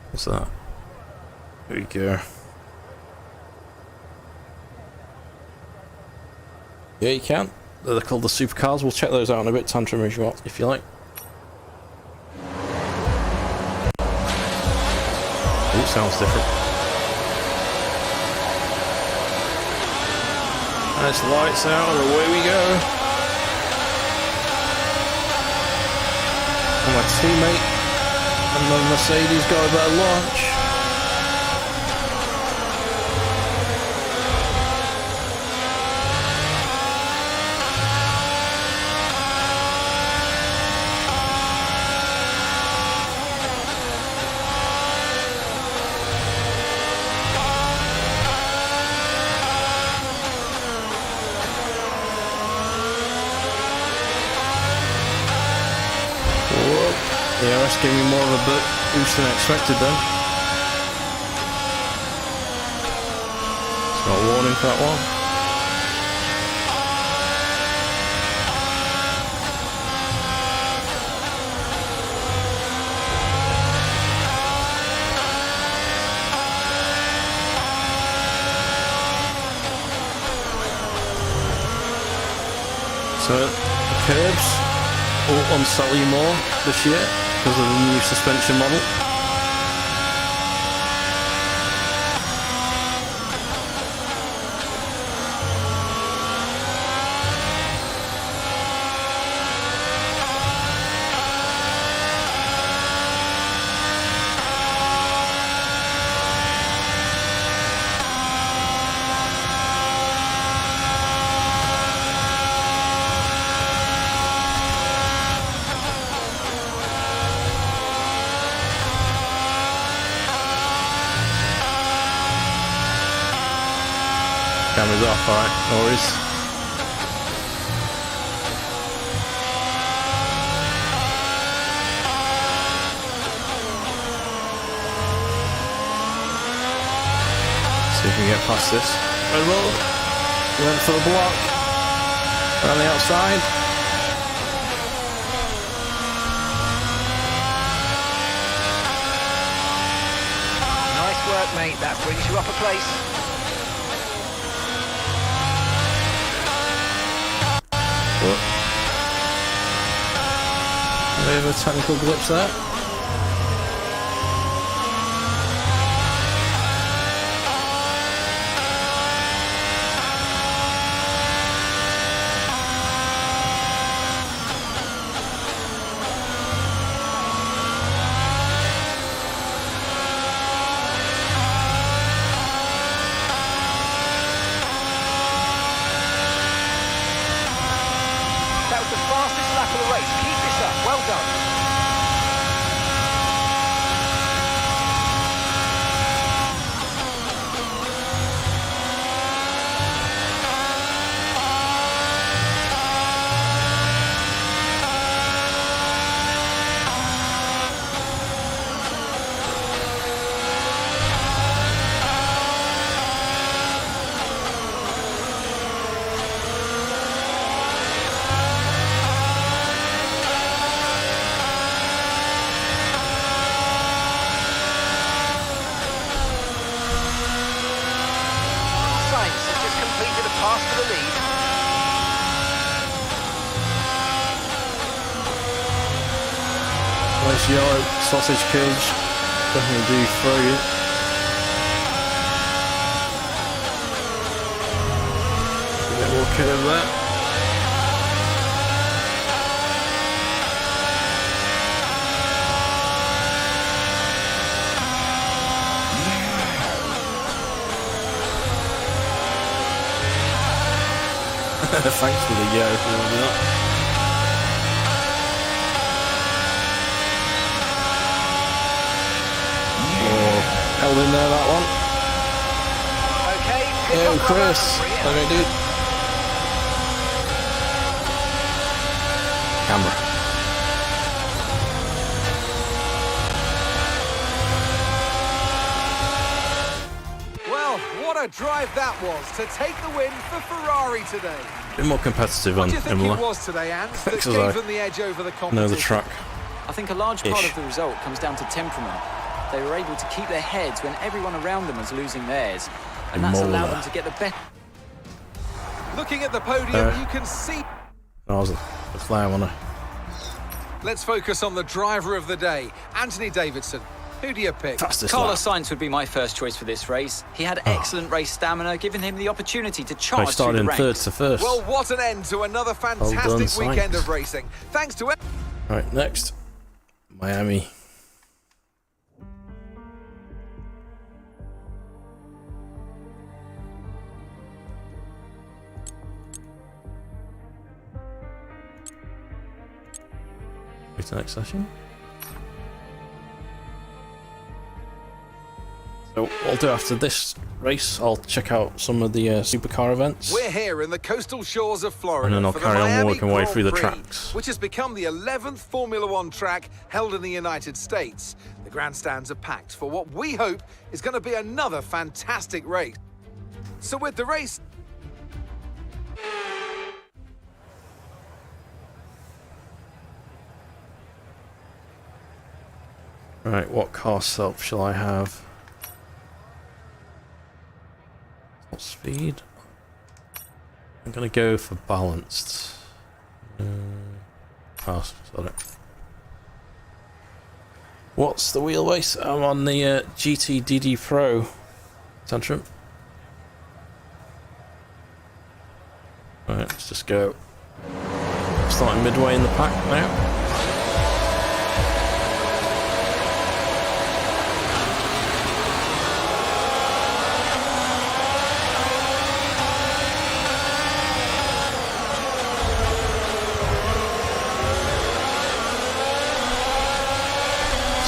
What's that? There we go. Yeah, you can. They're called the Supercars. We'll check those out in a bit, Tantrum, if you like. Ooh, sounds different. Nice lights out, and away we go. And my teammate and the Mercedes got a better launch. Yeah, that's giving me more of a boost than expected then. It's not a warning for that one. So, the curbs will unsell you more this year because of the new suspension model. Camera's off, alright, no worries. See if we can get past this. Redbull went for the block. On the outside. Nice work, mate. That brings you up a place. We have a technical glitch there. well done. Pass for the lead. Nice yellow sausage cage. Definitely do throw you. A bit more curve there. Thanks for the yo if you want that. Oh, held in there that one. Okay, Yo, Chris. Let me do. Camera. Well, what a drive that was to take the win for Ferrari today. A bit more competitive What on do you think Imola. it was today, Ants, that Because gave I them the edge over the competition? know the track. I think a large part of the result comes down to temperament. They were able to keep their heads when everyone around them was losing theirs, and that's allowed them to get the best. Looking at the podium, you can see... I was the flare, wasn't I? Let's focus on the driver of the day, Anthony Davidson. Who do you pick? Fastest Carlos lap. Sainz would be my first choice for this race. He had excellent race stamina, giving him the opportunity to charge I started through in the third ranks. to first. Well, what an end to another fantastic done, weekend Sainz. of racing. Thanks to... Right, next. Miami. Wait till next session. So what I'll do after this race, I'll check out some of the supercar events. We're here in the coastal shores of Florida. And then I'll for the carry on Miami working my way Grand through the Prix, tracks. which has become the 11th Formula One track held in the United States. The grandstands are packed for what we hope is going to be another fantastic race. So with the race... Right, what car setup shall I have? What speed? I'm gonna go for balanced. Sorry. What's the wheelbase? I'm on the GT DD Pro Tantrum. Alright, let's just go. Starting midway in the pack now.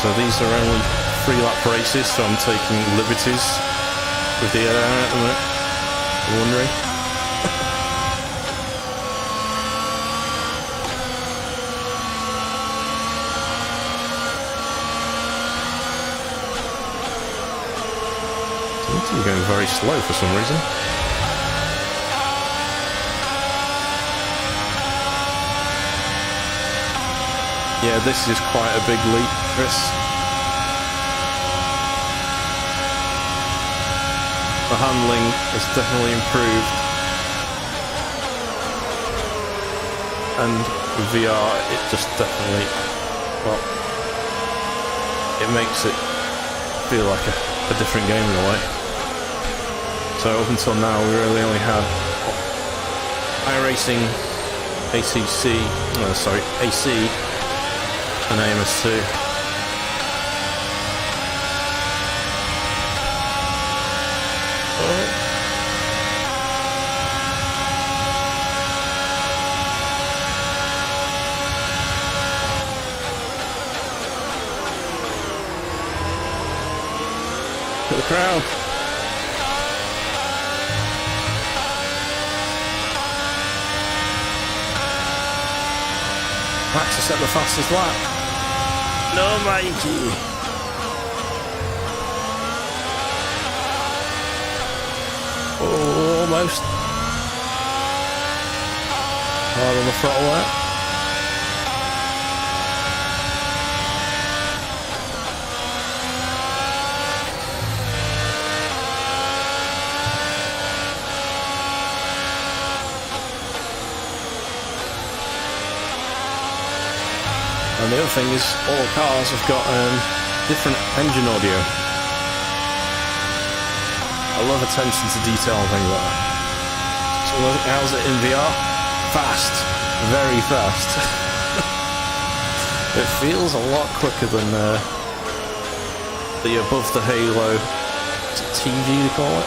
So these are only 3-lap races, so I'm taking liberties with the air at the minute. You're wondering? Seems to be going very slow for some reason. Yeah, this is quite a big leap, Chris. The handling has definitely improved. And with VR, it just definitely, well, it makes it feel like a different game in a way. So up until now, we really only had iRacing, AC, and AMS2. for the crown. Max has set the fastest lap. No, Mikey. Oh, almost. Hard on the throttle there. And the other thing is, all cars have got different engine audio. I love attention to detail and things like that. So how's it in VR? Fast. Very fast. It feels a lot quicker than the above the halo. Is it TV they call it?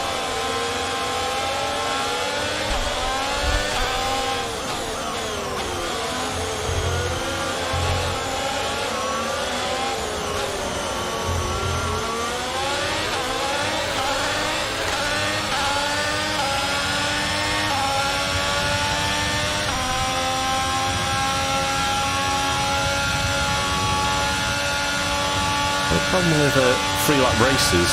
The problem with free lap races,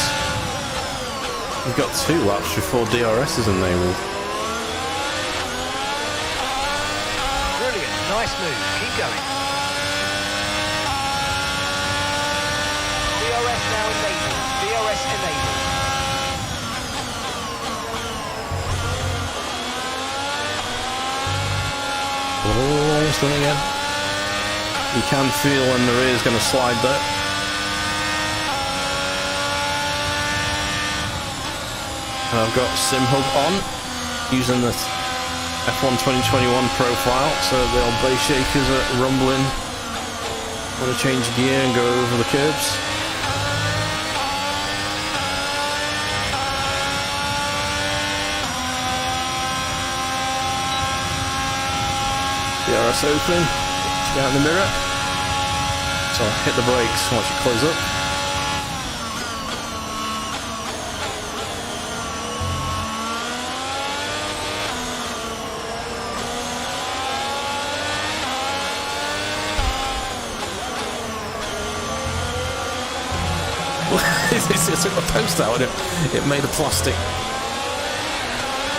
you've got 2 laps before DRS is enabled. Brilliant, nice move, keep going. DRS now enabled, DRS enabled. Oh, almost done again. You can feel when the rear is going to slide there. And I've got SimHub on, using the F1 2021 profile, so the old base shakers are rumbling. Want to change gear and go over the curbs. DRS open, get out the mirror. So I'll hit the brakes once you close up. It took a post out and it made a plastic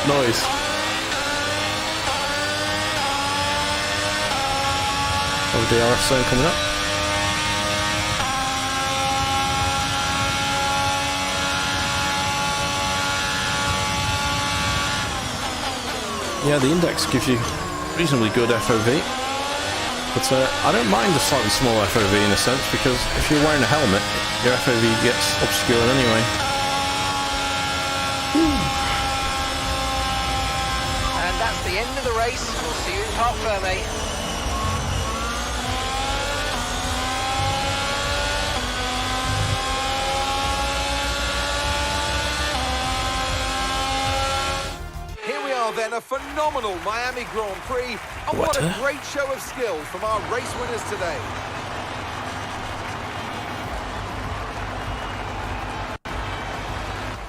noise. Oh, DRS zone coming up. Yeah, the index gives you reasonably good FOV. But I don't mind a slightly smaller FOV in a sense, because if you're wearing a helmet, your FOV gets obscured anyway. And that's the end of the race. We'll see you in Parc Fermé. Then a phenomenal Miami Grand Prix, and what a great show of skill from our race winners today.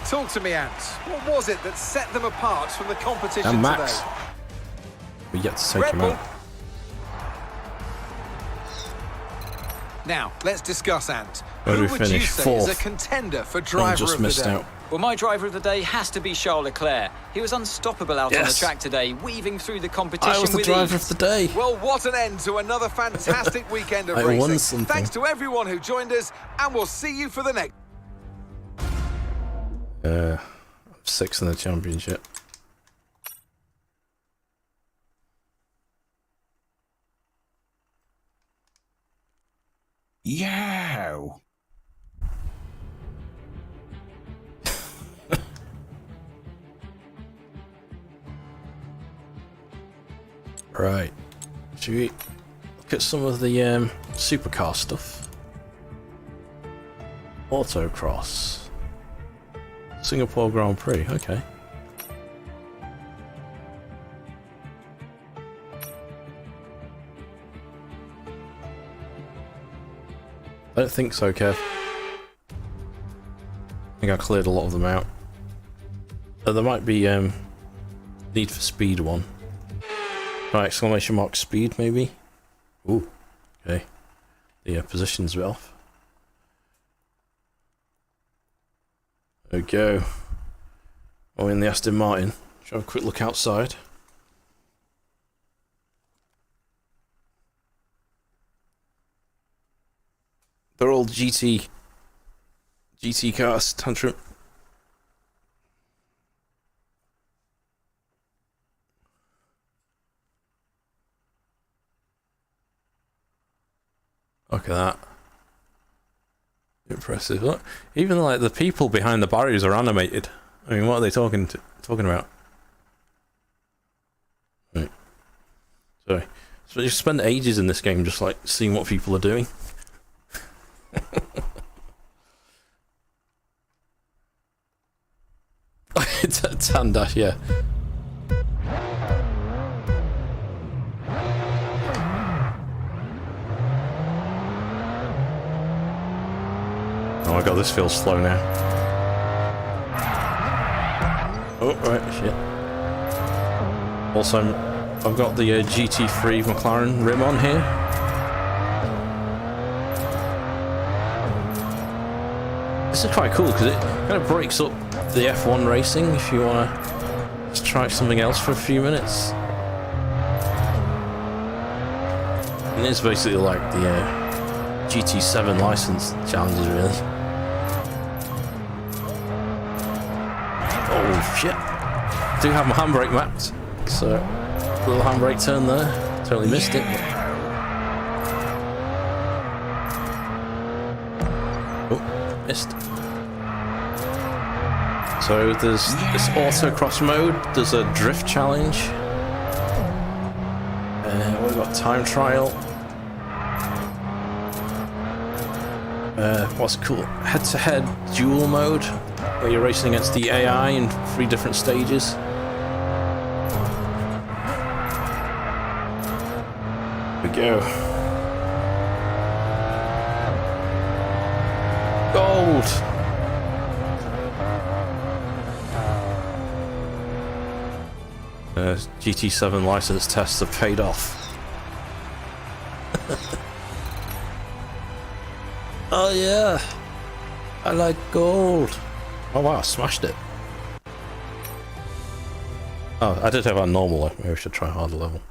Talk to me, Ant. What was it that set them apart from the competition and Max. today? We yet to take him out. Now, let's discuss, Ant. Where Who did we would you finish? say Fourth. is a contender for driver just of the missed day? out. Well, my driver of the day has to be Charles Leclerc. He was unstoppable out on the track today, weaving through the competition I was the with driver ease. of the day. Well, what an end to another fantastic weekend of I racing. won something. Thanks to everyone who joined us, and we'll see you for the next. 6th in the championship. Yow. Right. Should we look at some of the supercar stuff? Autocross. Singapore Grand Prix, okay. I don't think so, Kev. I think think I cleared a lot of them out. There might be Need for Speed one. Right, exclamation mark speed maybe. Ooh, okay. The position's a bit off. There we go. Oh, in the Aston Martin. Shall we have a quick look outside? They're all GT cars, Tantrum. Look at that. Impressive. Look, even like the people behind the barriers are animated. I mean, what are they talking about? Right. Sorry. So you spend ages in this game just like seeing what people are doing. Tandash, yeah. Oh my god, this feels slow now. Oh, right, shit. Also, I've got the GT3 McLaren rim on here. This is quite cool because it kind of breaks up the F1 racing if you want to just try something else for a few minutes. And it's basically like the GT7 license challenges, really. Oh shit! I do have my handbrake mapped, so little handbrake turn there. Totally missed it. Oh, missed. So there's this autocross mode, there's a drift challenge, we've got time trial, what's cool, head-to-head duel mode, where you're racing against the AI in 3 different stages. Here we go. Gold! GT7 license tests have paid off. Oh yeah, I like gold. Oh wow, I smashed it. Oh, I did have a normal. Maybe I should try harder level.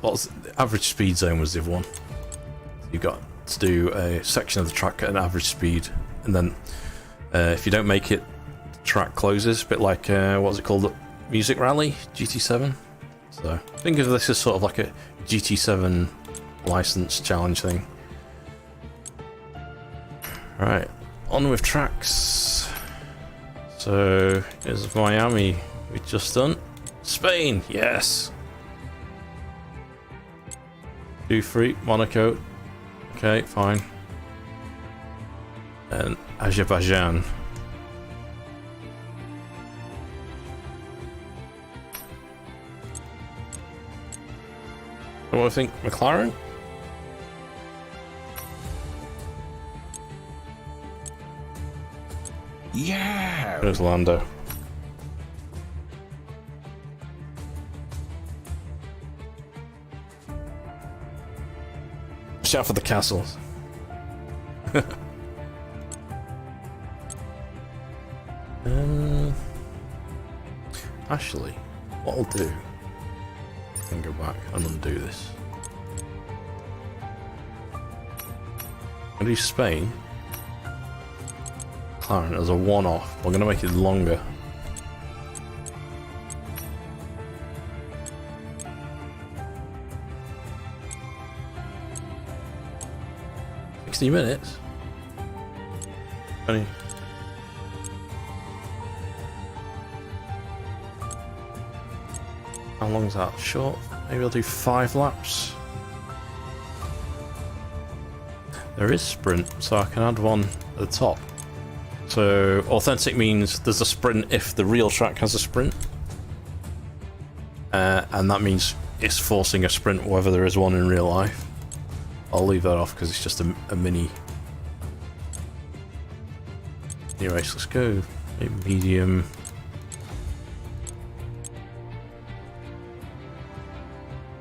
What's the average speed zone was the other one. You got to do a section of the track at an average speed, and then if you don't make it, the track closes. A bit like what's it called, Music Rally GT7. So think of this as sort of like a GT7 license challenge thing. Right, on with tracks. So here's Miami. We just done Spain. Yes. 2-3 Monaco. Okay, fine. And Azerbaijan. What do I think? McLaren? Yeah! There's Lando. Shout for the castles. Actually, what I'll do, I can go back and undo this. I'll do Spain. McLaren as a one-off. We're going to make it longer. Minutes. Funny. How long is that? Short? Maybe I'll do 5 laps. There is sprint, so I can add one at the top. So authentic means there's a sprint if the real track has a sprint. and that means it's forcing a sprint whether there is one in real life. I'll leave that off because it's just a mini race. Let's go medium.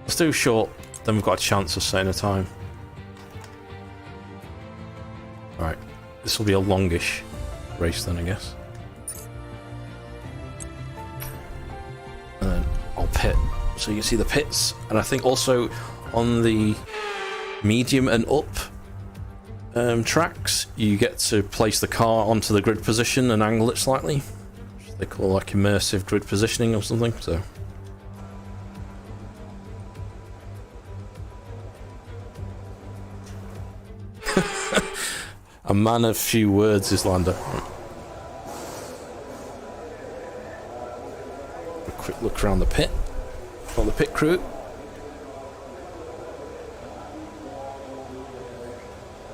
Let's do short, then we've got a chance of setting a time. Right, this will be a longish race then, I guess. And then I'll pit, so you can see the pits, and I think also on the medium and up tracks, you get to place the car onto the grid position and angle it slightly, which they call like immersive grid positioning or something. So a man of few words is Lando. A quick look around the pit, or the pit crew.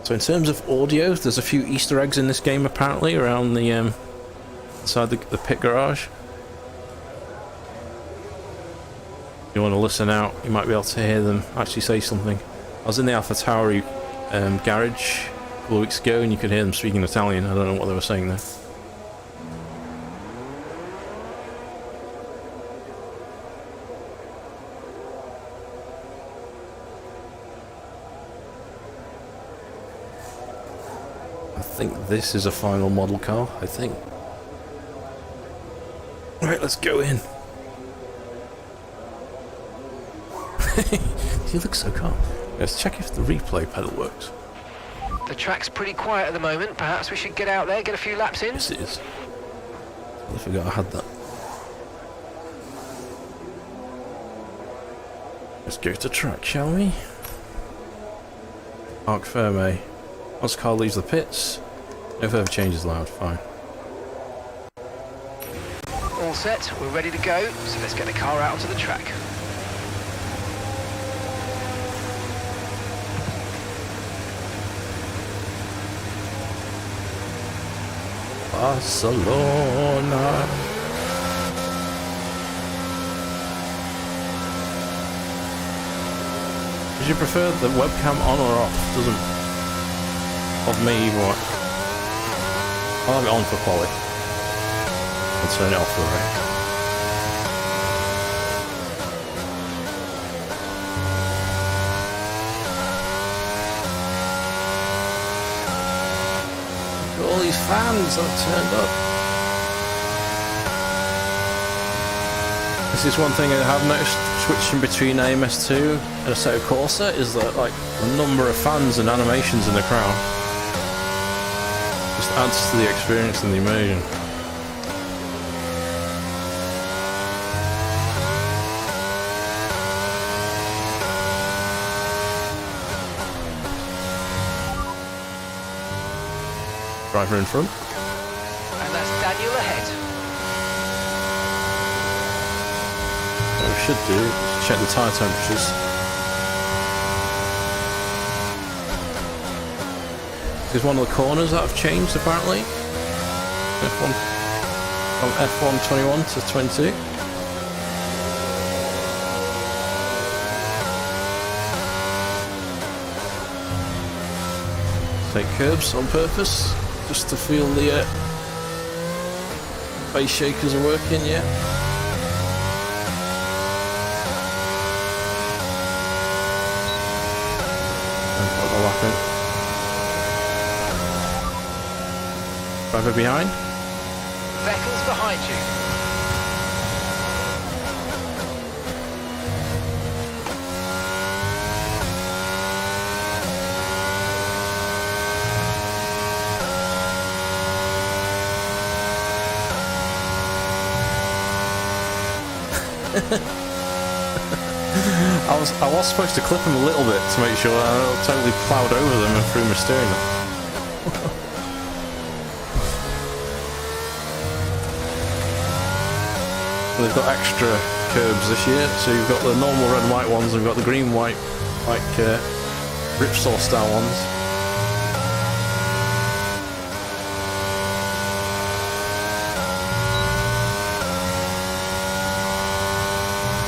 So in terms of audio, there's a few Easter eggs in this game apparently around the inside the pit garage. If you want to listen out, you might be able to hear them actually say something. I was in the AlphaTauri garage a couple of weeks ago, and you could hear them speaking Italian. I don't know what they were saying there. I think this is a final model car, I think. Right, let's go in. He looks so calm. Let's check if the replay pedal works. The track's pretty quiet at the moment. Perhaps we should get out there, get a few laps in. Yes, it is. I forgot I had that. Let's go to track, shall we? Arc Ferme. Once the car leaves the pits, no further changes allowed. Fine. All set, we're ready to go, so let's get the car out onto the track. Barcelona. Would you prefer the webcam on or off? Doesn't of me either. I'll have it on for quality. I'll turn it off for right. Look at all these fans that have turned up. This is one thing I have noticed switching between AMS2 and Assetto Corsa is that like the number of fans and animations in the crowd just adds to the experience and the immersion. Driver in front. And that's Daniel ahead. What we should do is check the tyre temperatures. This is one of the corners that have changed apparently. F1 from F1 21 to 22. Take curbs on purpose, just to feel the base shakers are working, yeah. I've got the lap in. Driver behind. Vettel's behind you. I was supposed to clip him a little bit to make sure I totally ploughed over them and threw my steering wheel. They've got extra curbs this year, so you've got the normal red and white ones, and you've got the green white, like Ripsaw style ones.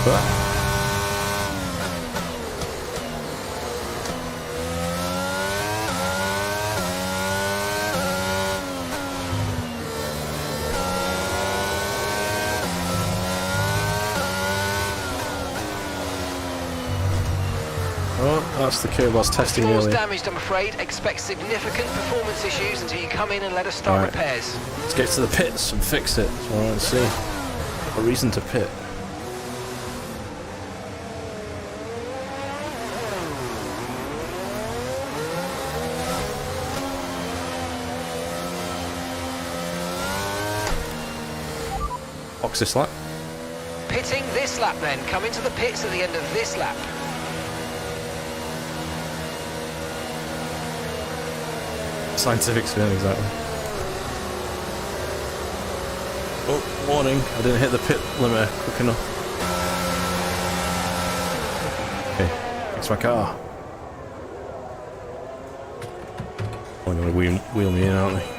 But That's the curve I was testing Floor's earlier. damaged, I'm afraid. Expect significant performance issues until you come in and let us start Right. repairs. Let's get to the pits and fix it. So I want to see a reason to pit. Box this lap. Pitting this lap then. Come into the pits at the end of this lap. Scientific spin, exactly. Oh, warning, I didn't hit the pit limiter quick enough. Okay, fix my car. They're going to wheel me in, aren't they?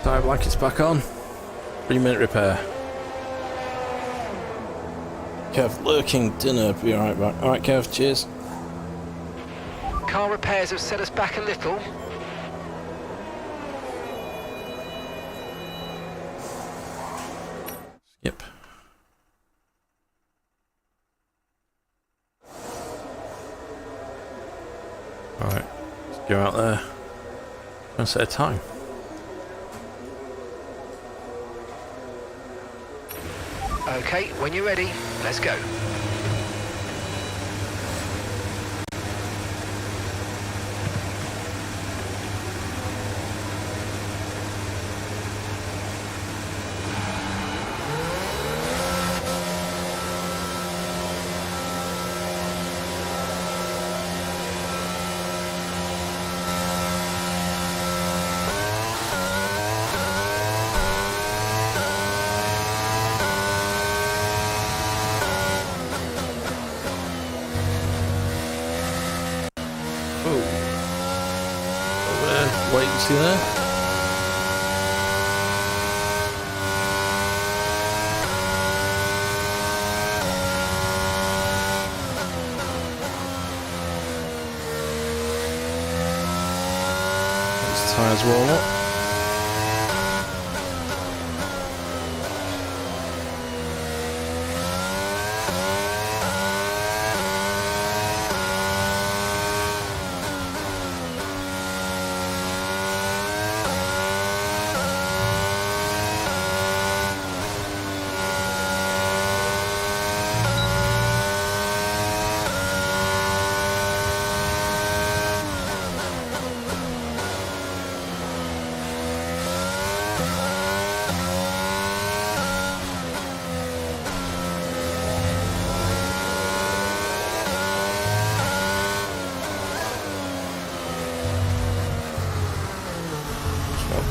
Tyre blanket's back on. 3-minute repair. Kev, lurking dinner. Be alright back. Alright, Kev, cheers. Car repairs have set us back a little. Yep. Alright, let's go out there and set a time. Okay, when you're ready, let's go. Latency there. These tyres roll up.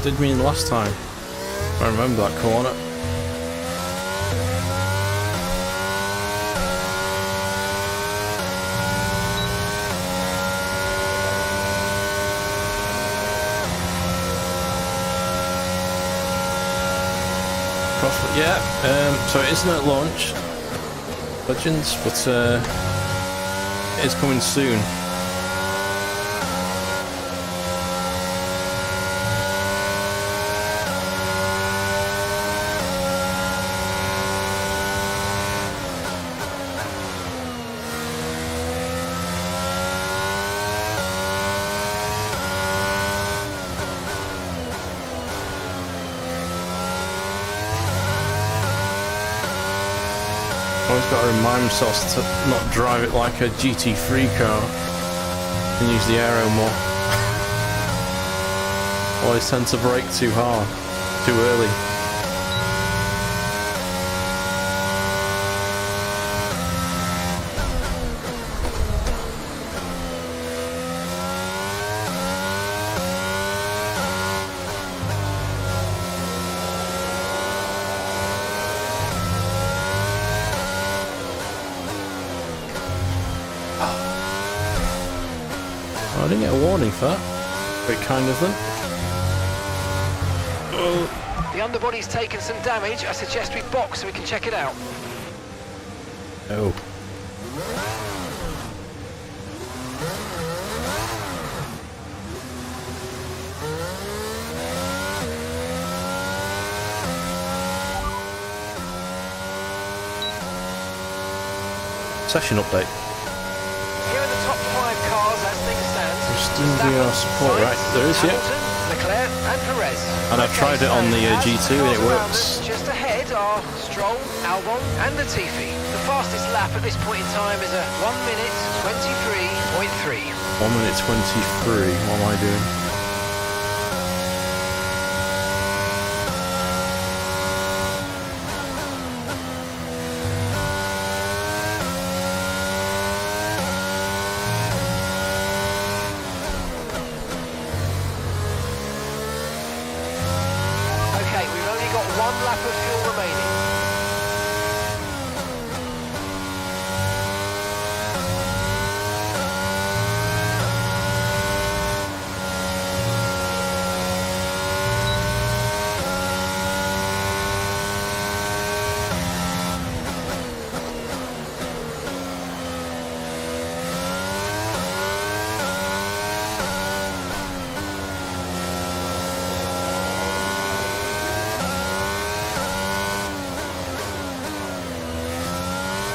Did mean last time. I remember that corner. Yeah, so it isn't at launch, Legends, but it is coming soon. Always got to remind myself to not drive it like a GT3 car and use the aero more. Always tend to brake too hard, too early. I didn't get a warning for that. Very kind of them. The underbody's taken some damage. I suggest we box so we can check it out. Oh. Session update. Here are the top 5 cars as things stand. Just didn't do our support, right? There is, yeah. Hamilton, Leclerc and Perez. And I've tried it on the G2 and it works. Just ahead are Stroll, Albon and Latifi. The fastest lap at this point in time is a 1 minute 23.3. 1 minute 23. What am I doing? Okay, we've only got 1 lap of fuel remaining.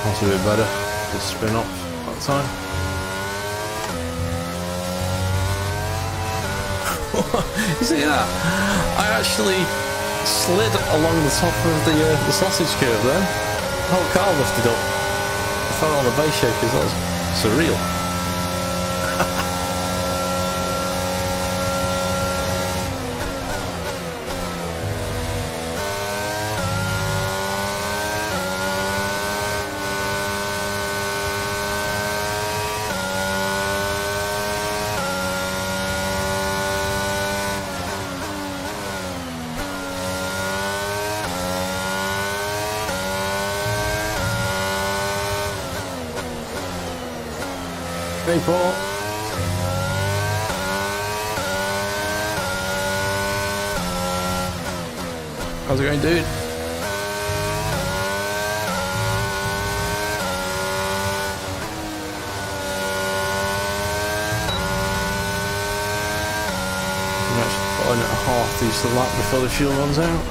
That's a bit better. Just spin off that time. You see that? I actually slid along the top of the sausage curve there. The whole car lifted up. I fell on the base shakers. That was surreal. Hey, Paul. How's it going, dude? I'm actually following at a half use the lap before the fuel runs out.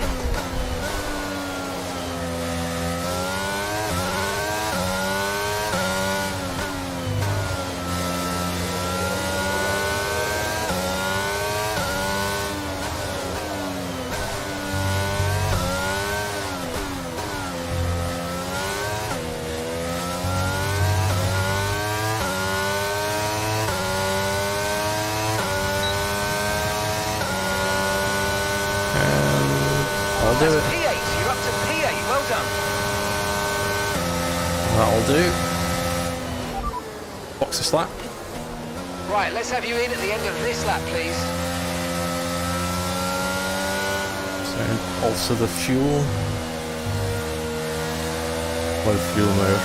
I'll do it. P8, you're up to P8, well done. That'll do. Box this lap. Right, let's have you in at the end of this lap, please. So alter the fuel. Low fuel mode.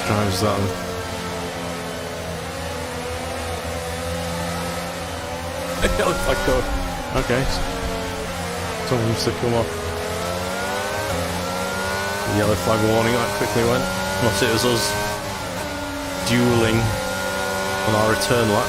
Drives that one. If I could. Okay. Someone must have come off. The yellow flag warning that quickly went. Unless it was us dueling on our return lap.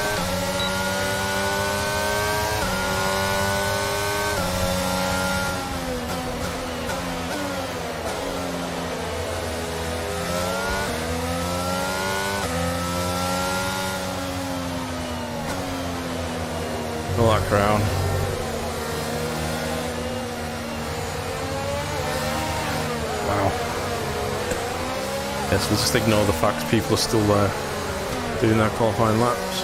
All that crown. Wow. Yes, we'll just ignore the fact people are still there doing their qualifying laps.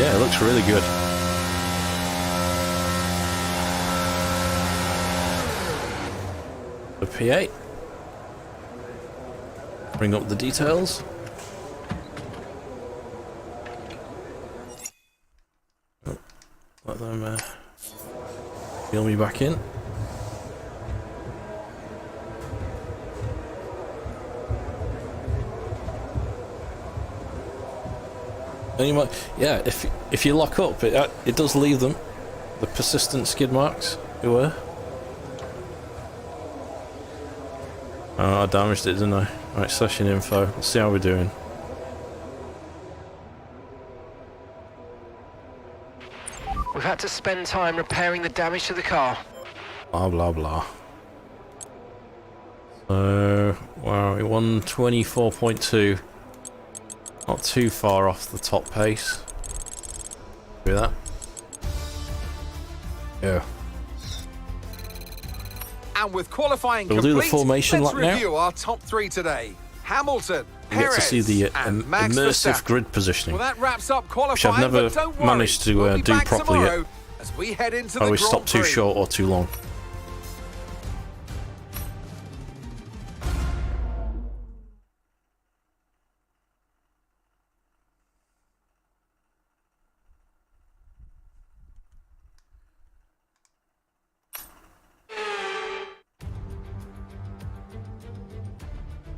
Yeah, it looks really good. The P8. Bring up the details. Oh, let them reel me back in. And you might, yeah, if you lock up, it does leave them, the persistent skid marks. Who were? Oh, I damaged it, didn't I? Right, session info. Let's see how we're doing. We've had to spend time repairing the damage to the car. Blah blah blah. So, wow, 124.2. Not too far off the top pace. Do that. Yeah. And with qualifying So we'll complete, do the formation let's lap now. review our top 3 today. Hamilton, You get Perez, to see the and Max immersive Verstappen. grid positioning. Well, that wraps up Which qualifying, I've never but don't worry, managed to we'll be do back properly yet. tomorrow as we head into I the always Grand stop too Prix. short or too long.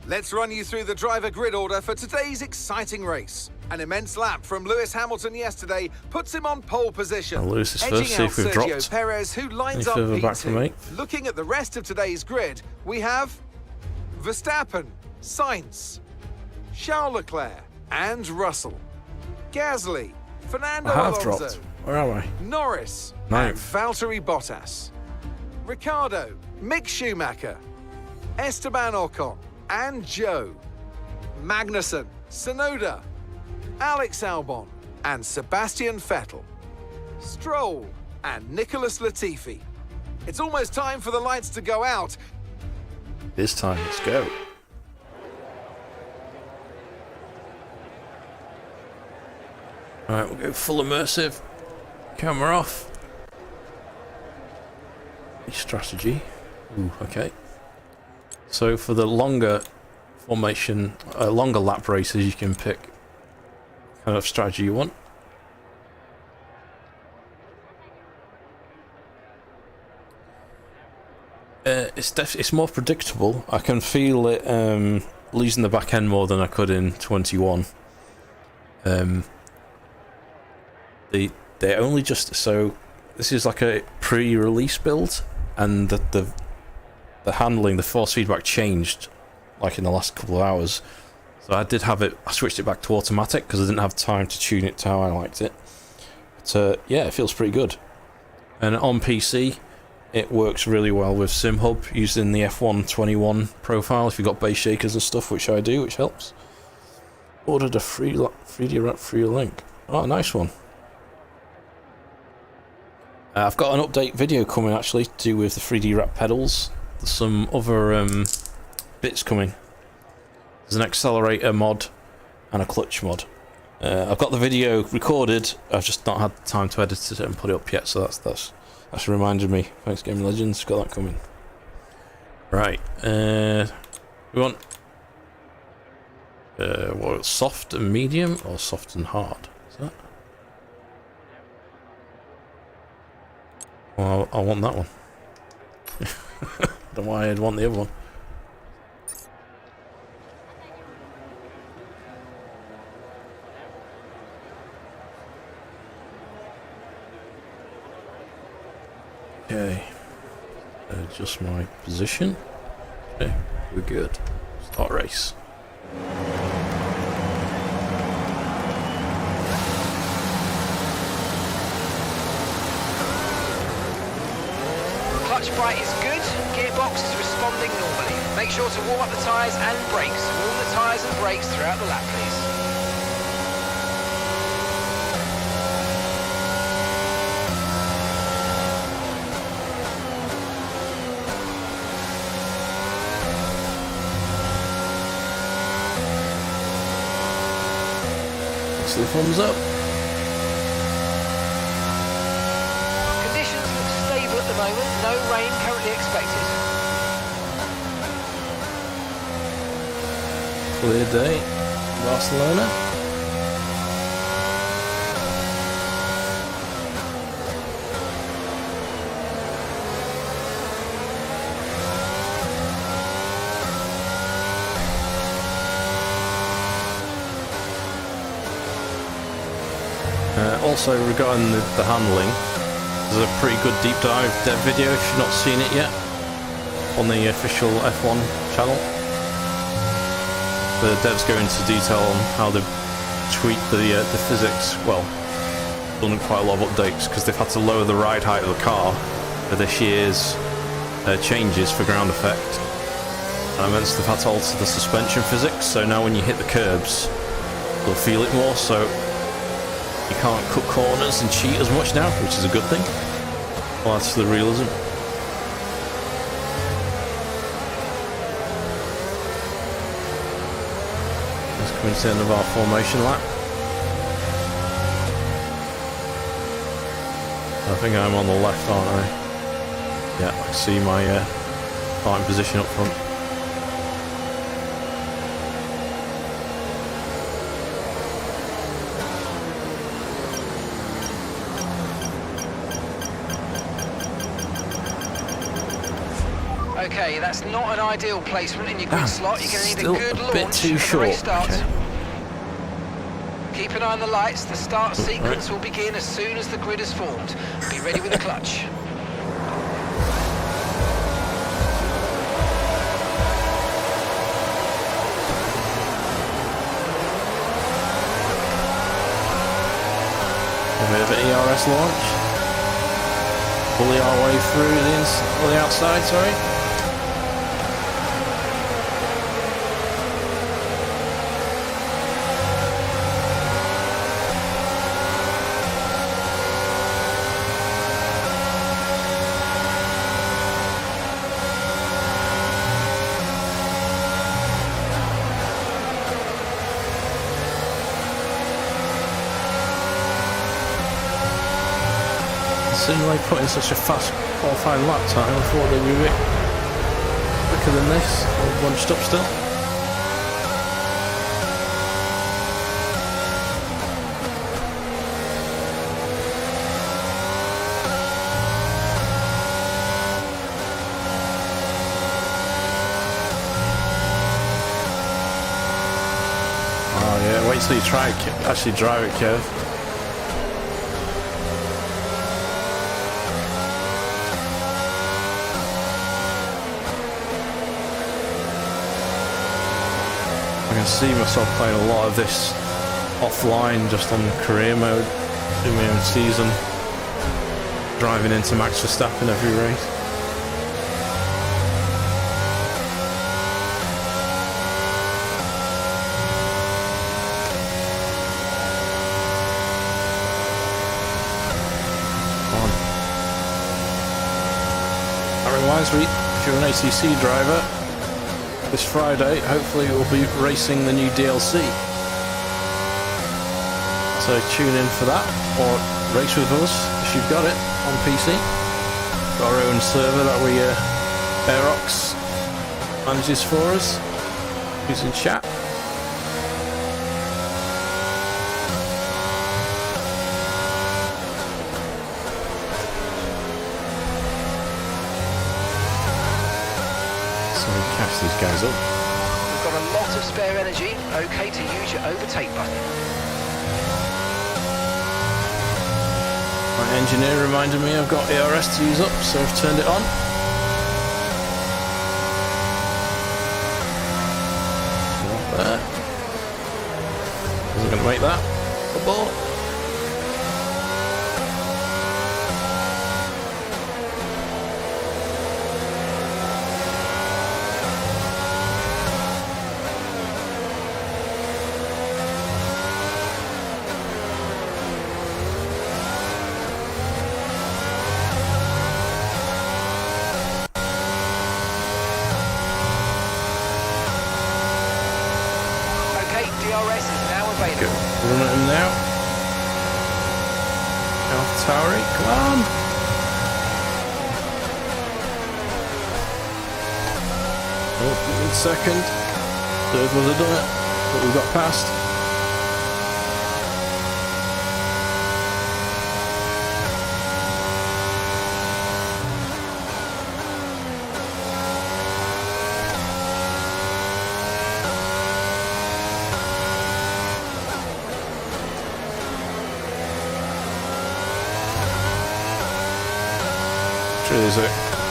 Let's run you through the driver grid order for today's exciting race. An immense lap from Lewis Hamilton yesterday puts him on pole position. Now Lewis is edging first, see out if we've Sergio dropped Perez, who lines any up further back from P2. eighth. Looking at the rest of today's grid, we have Verstappen, Sainz, Charles Leclerc, and Russell, Gasly, Fernando I have Alonso, dropped. Where am I? Norris, Ninth. and Valtteri Bottas, Ricciardo, Mick Schumacher, Esteban Ocon, and Joe, Magnussen, Tsunoda, Alex Albon, and Sebastian Vettel, Stroll, and Nicholas Latifi. It's almost time for the lights to go out. This time, let's go. Alright, we'll go full immersive. Camera off. Strategy. Ooh, okay. So for the longer formation, longer lap races, you can pick kind of strategy you want. It's more predictable. I can feel it losing the back end more than I could in 21. They only just, so this is like a pre-release build, and the handling, the force feedback changed like in the last couple of hours. So I did have it, I switched it back to automatic because I didn't have time to tune it to how I liked it. But yeah, it feels pretty good. And on PC, it works really well with SimHub using the F121 profile if you've got base shakers and stuff, which I do, which helps. Ordered a 3D wrap for your link. Oh, nice one. I've got an update video coming actually to do with the 3D wrap pedals. There's some other bits coming. There's an accelerator mod and a clutch mod. I've got the video recorded. I've just not had time to edit it and put it up yet, so that's reminded me. Thanks, Gaming Legends. Got that coming. Right. We want what, soft and medium or soft and hard? Is that? Well, I want that one. Don't know why I'd want the other one. Okay. Adjust my position. Okay, we're good. Start race. Clutch bright is good, gearbox is responding normally. Make sure to warm up the tyres and brakes. Warm the tyres and brakes throughout the lap, please. Thanks for the thumbs up. no rain currently expected. Clear day, Barcelona. Also regarding the handling, there's a pretty good deep dive dev video if you've not seen it yet on the official F1 channel. The devs go into detail on how they've tweaked the physics, well, done quite a lot of updates because they've had to lower the ride height of the car for this year's changes for ground effect. And hence they've had to alter the suspension physics, so now when you hit the curbs, you'll feel it more, so you can't cut corners and cheat as much now, which is a good thing. Well, that's the realism. Let's come to the end of our formation lap. I think I'm on the left, aren't I? Yeah, I see my starting position up front. Okay, that's not an ideal placement in your grid slot. You're going to need a good launch bit too at the short. restart. Okay. Keep an eye on the lights. The start sequence will begin as soon as the grid is formed. Be ready with the clutch. A bit of an ERS launch. Bully our way through the outside, sorry. Seeing they put in such a fast qualifying lap time, I thought they'd be a bit quicker than this, all bunched up still. Oh yeah, wait till you try it, actually drive it, Kev. I can see myself playing a lot of this offline, just on career mode, doing my own season, driving into Max Verstappen every race. Come on. That reminds me, if you're an ACC driver, this Friday, hopefully we'll be racing the new DLC. So tune in for that, or race with us if you've got it on PC. Got our own server that we Aerox manages for us using chat. Catch these guys up. We've got a lot of spare energy. Okay to use your overtake button. My engineer reminded me I've got ERS to use up, so I've turned it on. Not there. Isn't going to make that. Football. DRS is now available. Run at him now. Alpha Tauri, come on. second. Third was a done it, but we got past. Is a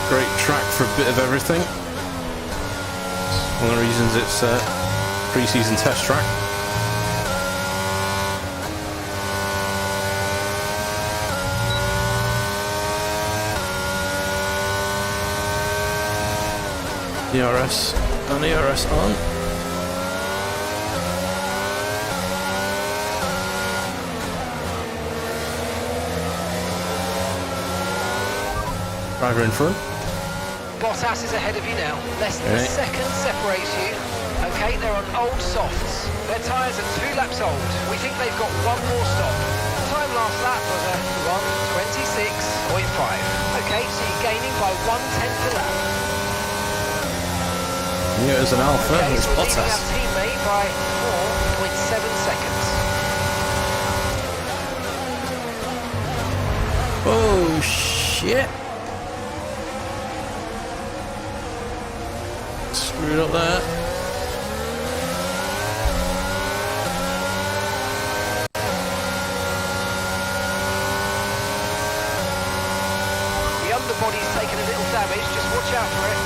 great track for a bit of everything. It's one of the reasons it's a pre-season test track. DRS and ERS on. Driver in front. Bottas is ahead of you now. Less than a second separates you. Okay, they're on old softs. Their tyres are 2 laps old. We think they've got one more stop. Time last lap was a 1:26.5. Okay, so you're gaining by 1/10 a lap. Yeah, it's an Alpha. Okay, It's so we're leading Bottas. our teammate by 4.7 seconds. Oh shit! Screwed up there. The underbody's taken a little damage, just watch out for it.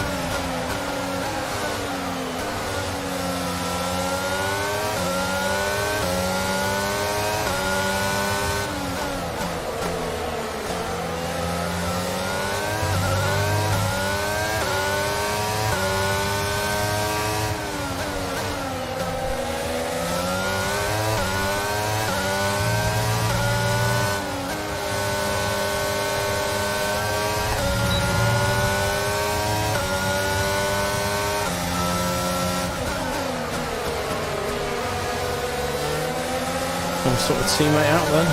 Some sort of teammate out then.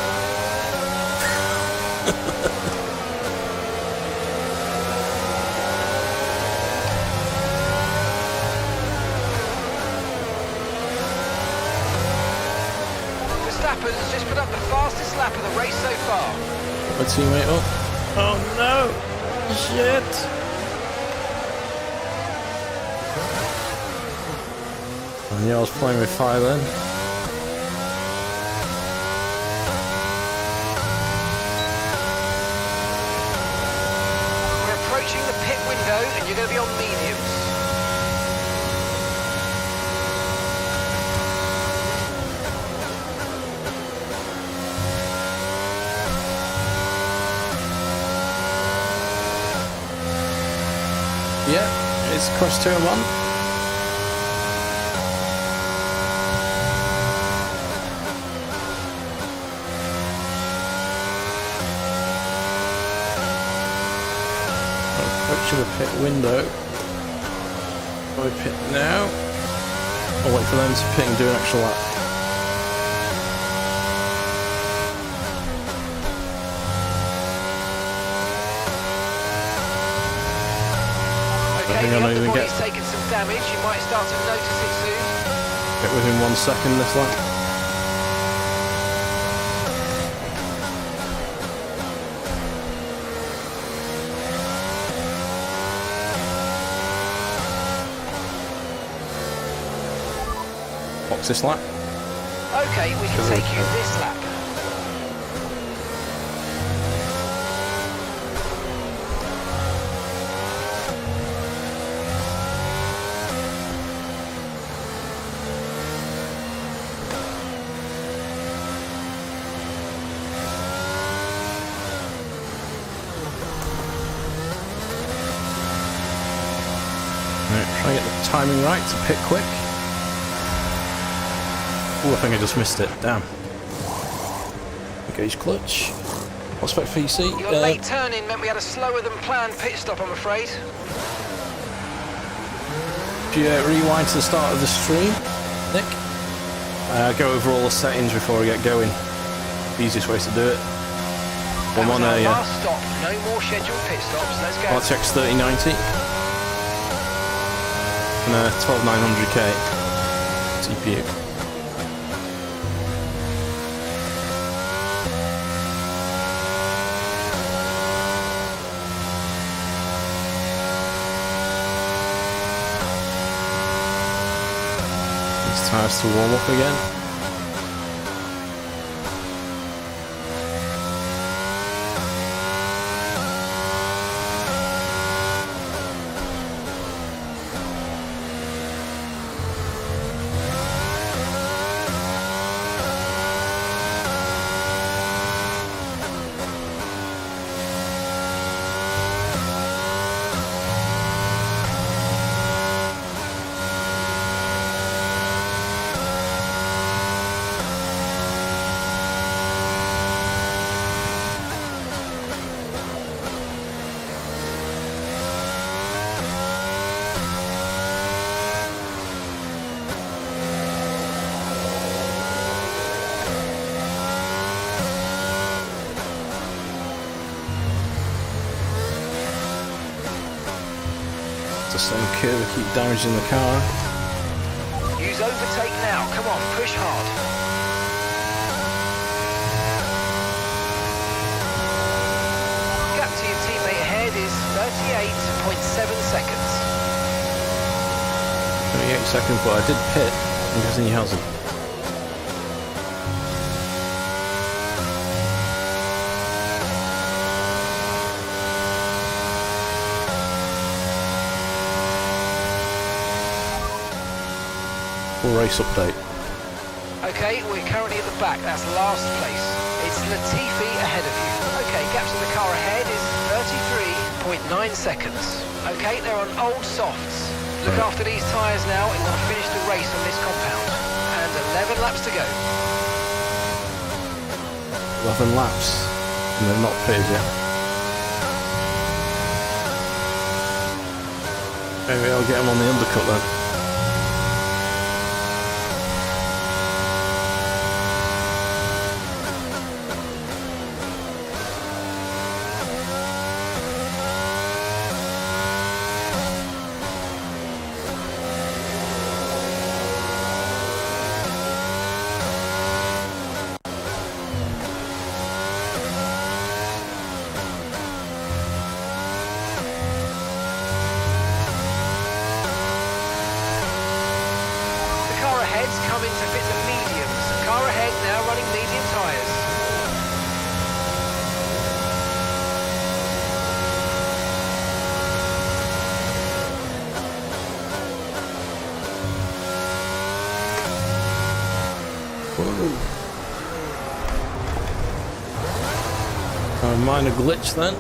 Verstappen's just put up the fastest lap of the race so far. My teammate up. Oh no! Shit! And yeah, I was playing with fire then. Approaching the pit window and you're going to be on mediums. Yeah, it's cross turn 1. To the pit window. I pit now. I'll wait for them to pit and do an extra lap. Okay, I think I know you body's taken some damage. You might start to notice it soon. Get within 1 second this lap. Box this lap. Okay, we can take you this lap. Try and get the timing right to pit quick. Oh, I think I just missed it. Damn. Engage clutch. What's spec PC? Your late turn-in meant we had a slower than planned pit stop, I'm afraid. If you rewind to the start of the stream, Nick, go over all the settings before we get going. Easiest way to do it. I'm on a last stop. No more scheduled pit stops. Let's go. RTX 3090. and a 12900K CPU. These tires to warm up again. Just let them curve and keep damaging the car. Use overtake now. Come on, push hard. Gap to your teammate ahead is 38.7 seconds. 28 seconds, but I did pit because he hasn't. Race update. Okay, we're currently at the back. That's last place. It's Latifi ahead of you. Okay, gap to the car ahead is 33.9 seconds. Okay, they're on old softs. Look after these tyres now and we'll finish the race on this compound. And 11 laps to go. 11 laps. And they're not pitted yet. Maybe I'll get him on the undercut then. Coming to fit the mediums. Car ahead now running medium tyres. A minor glitch then.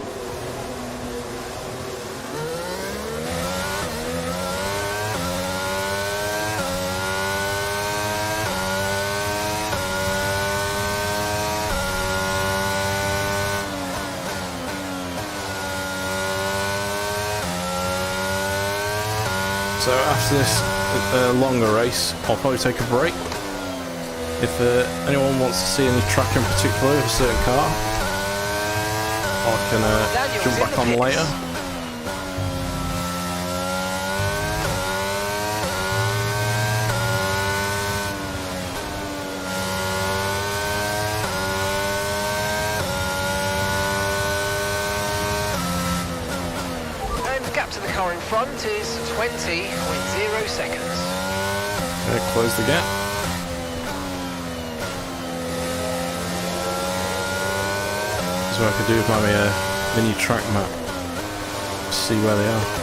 So after this longer race, I'll probably take a break. If anyone wants to see any track in particular of a certain car, I can jump back on later. Gap to the car in front is 20.0 seconds. Okay, close the gap. This is what I could do with my mini track map. See where they are.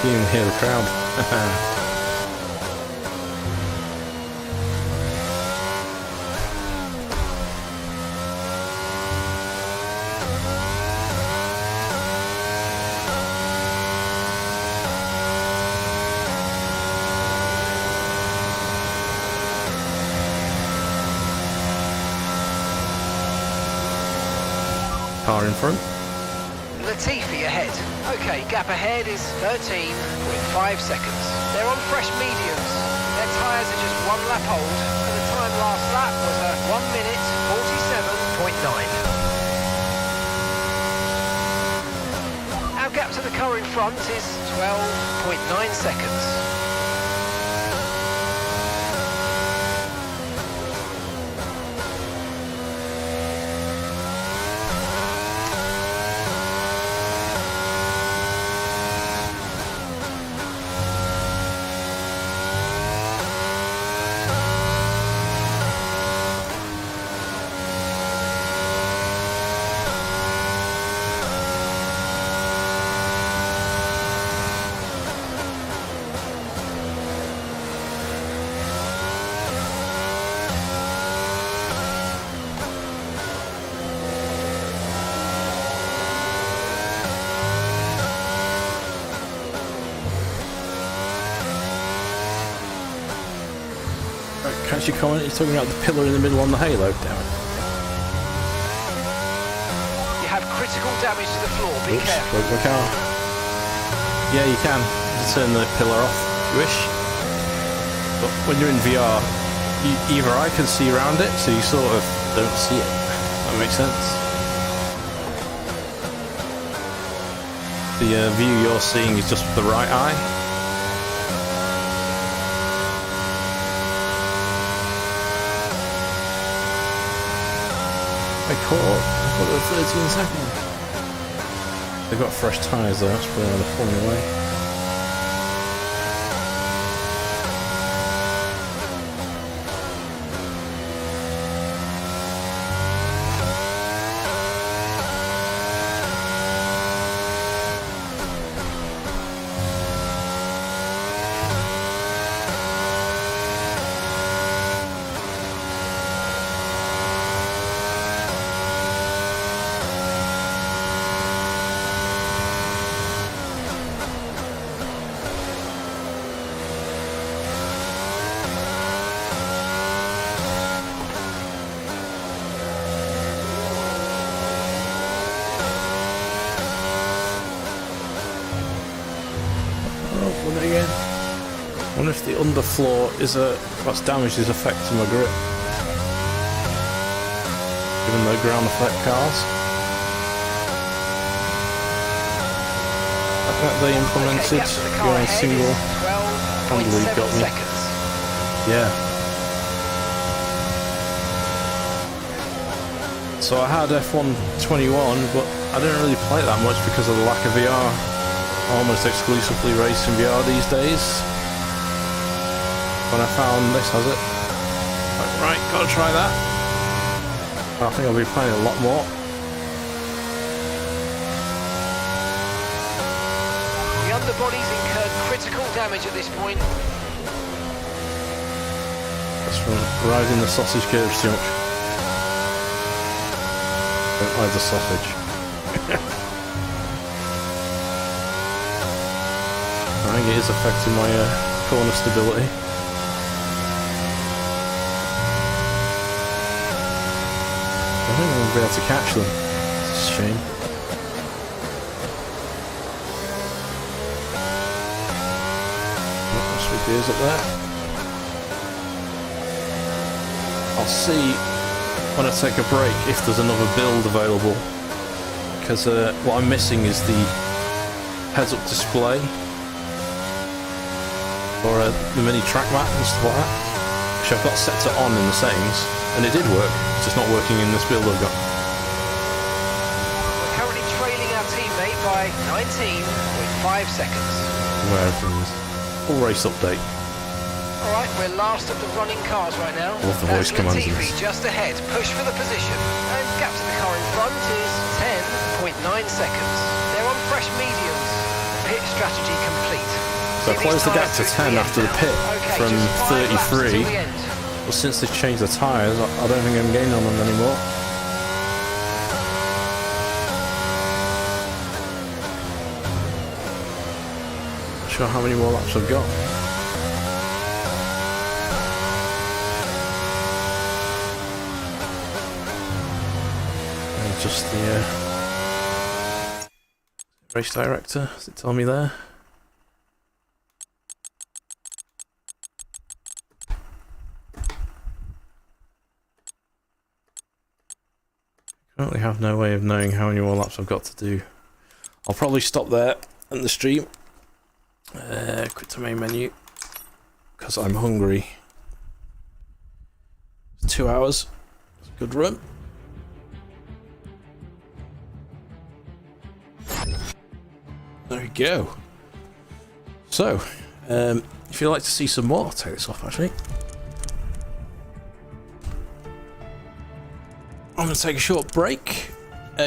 can even hear the crowd. Car in front. Latifi ahead. Okay, gap ahead is 13.5 seconds. They're on fresh mediums. Their tyres are just 1 lap old, and the time last lap was a 1 minute 47.9. Our gap to the car in front is 12.9 seconds. Can't you comment? You're talking about the pillar in the middle on the halo. Damn it. You have critical damage to the floor. Be Oops, careful. broke my car. Yeah, you can. Turn the pillar off if you wish. But when you're in VR, either I can see around it, so you sort of don't see it. That makes sense. The view you're seeing is just with the right eye. I caught up. I got it 13 seconds. They've got fresh tyres though, that's probably why they're pulling away. Again. I wonder if the underfloor is what's damaged is affecting my grip. Given the ground effect cars. That they implemented going single handle got me. Yeah. So I had F1 21, but I didn't really play it that much because of the lack of VR. Almost exclusively race in VR these days. When I found this has it, like, right, gotta try that. I think I'll be playing a lot more. The underbody's incurred critical damage at this point. That's from riding the sausage curves too much. Don't ride the sausage. I think it is affecting my corner stability. I think I'm going to be able to catch them. It's a shame. Switch gears up there. I'll see when I take a break if there's another build available. Because what I'm missing is the heads-up display. Or the mini track map and stuff like that, which I've got set to on in the settings, and it did work, it's just not working in this build I've got. We're currently trailing our teammate by 19.5 seconds. Where everything is. Full race update. Alright, we're last of the running cars right now. I love the voice commands in Latifi this. just ahead, push for the position. And gap to the car in front is 10.9 seconds. They're on fresh mediums. Pit strategy complete. So I closed the gap to 10 after the pit from 33. Well, since they've changed the tyres, I don't think I'm gaining on them anymore. Not sure how many more laps I've got. And just the race director, does it tell me there? Currently have no way of knowing how many more laps I've got to do. I'll probably stop there in the stream. Quit to main menu because I'm hungry. 2 hours. It's a good run. There we go. So, if you'd like to see some more, I'll take this off actually. I'm going to take a short break.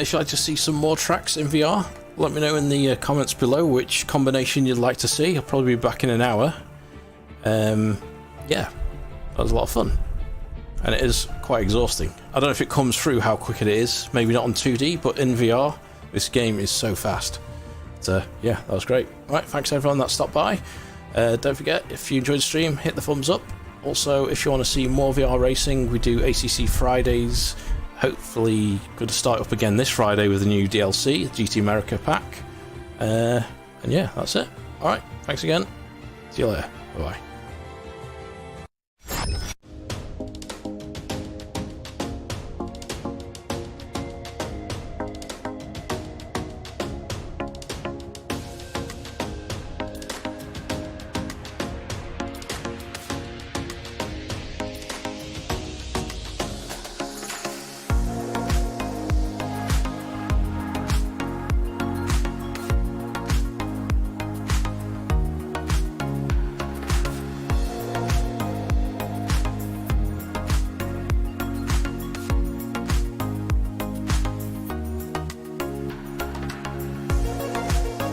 Should I just see some more tracks in VR? Let me know in the comments below which combination you'd like to see. I'll probably be back in an hour. Yeah, that was a lot of fun. And it is quite exhausting. I don't know if it comes through how quick it is. Maybe not on 2D, but in VR, this game is so fast. So, yeah, that was great. Alright, thanks everyone that stopped by. Don't forget, if you enjoyed the stream, hit the thumbs up. Also, if you want to see more VR racing, we do ACC Fridays. Hopefully going to start up again this Friday with a new DLC, GT America pack. And yeah, that's it. Alright, thanks again. See you later. Bye-bye.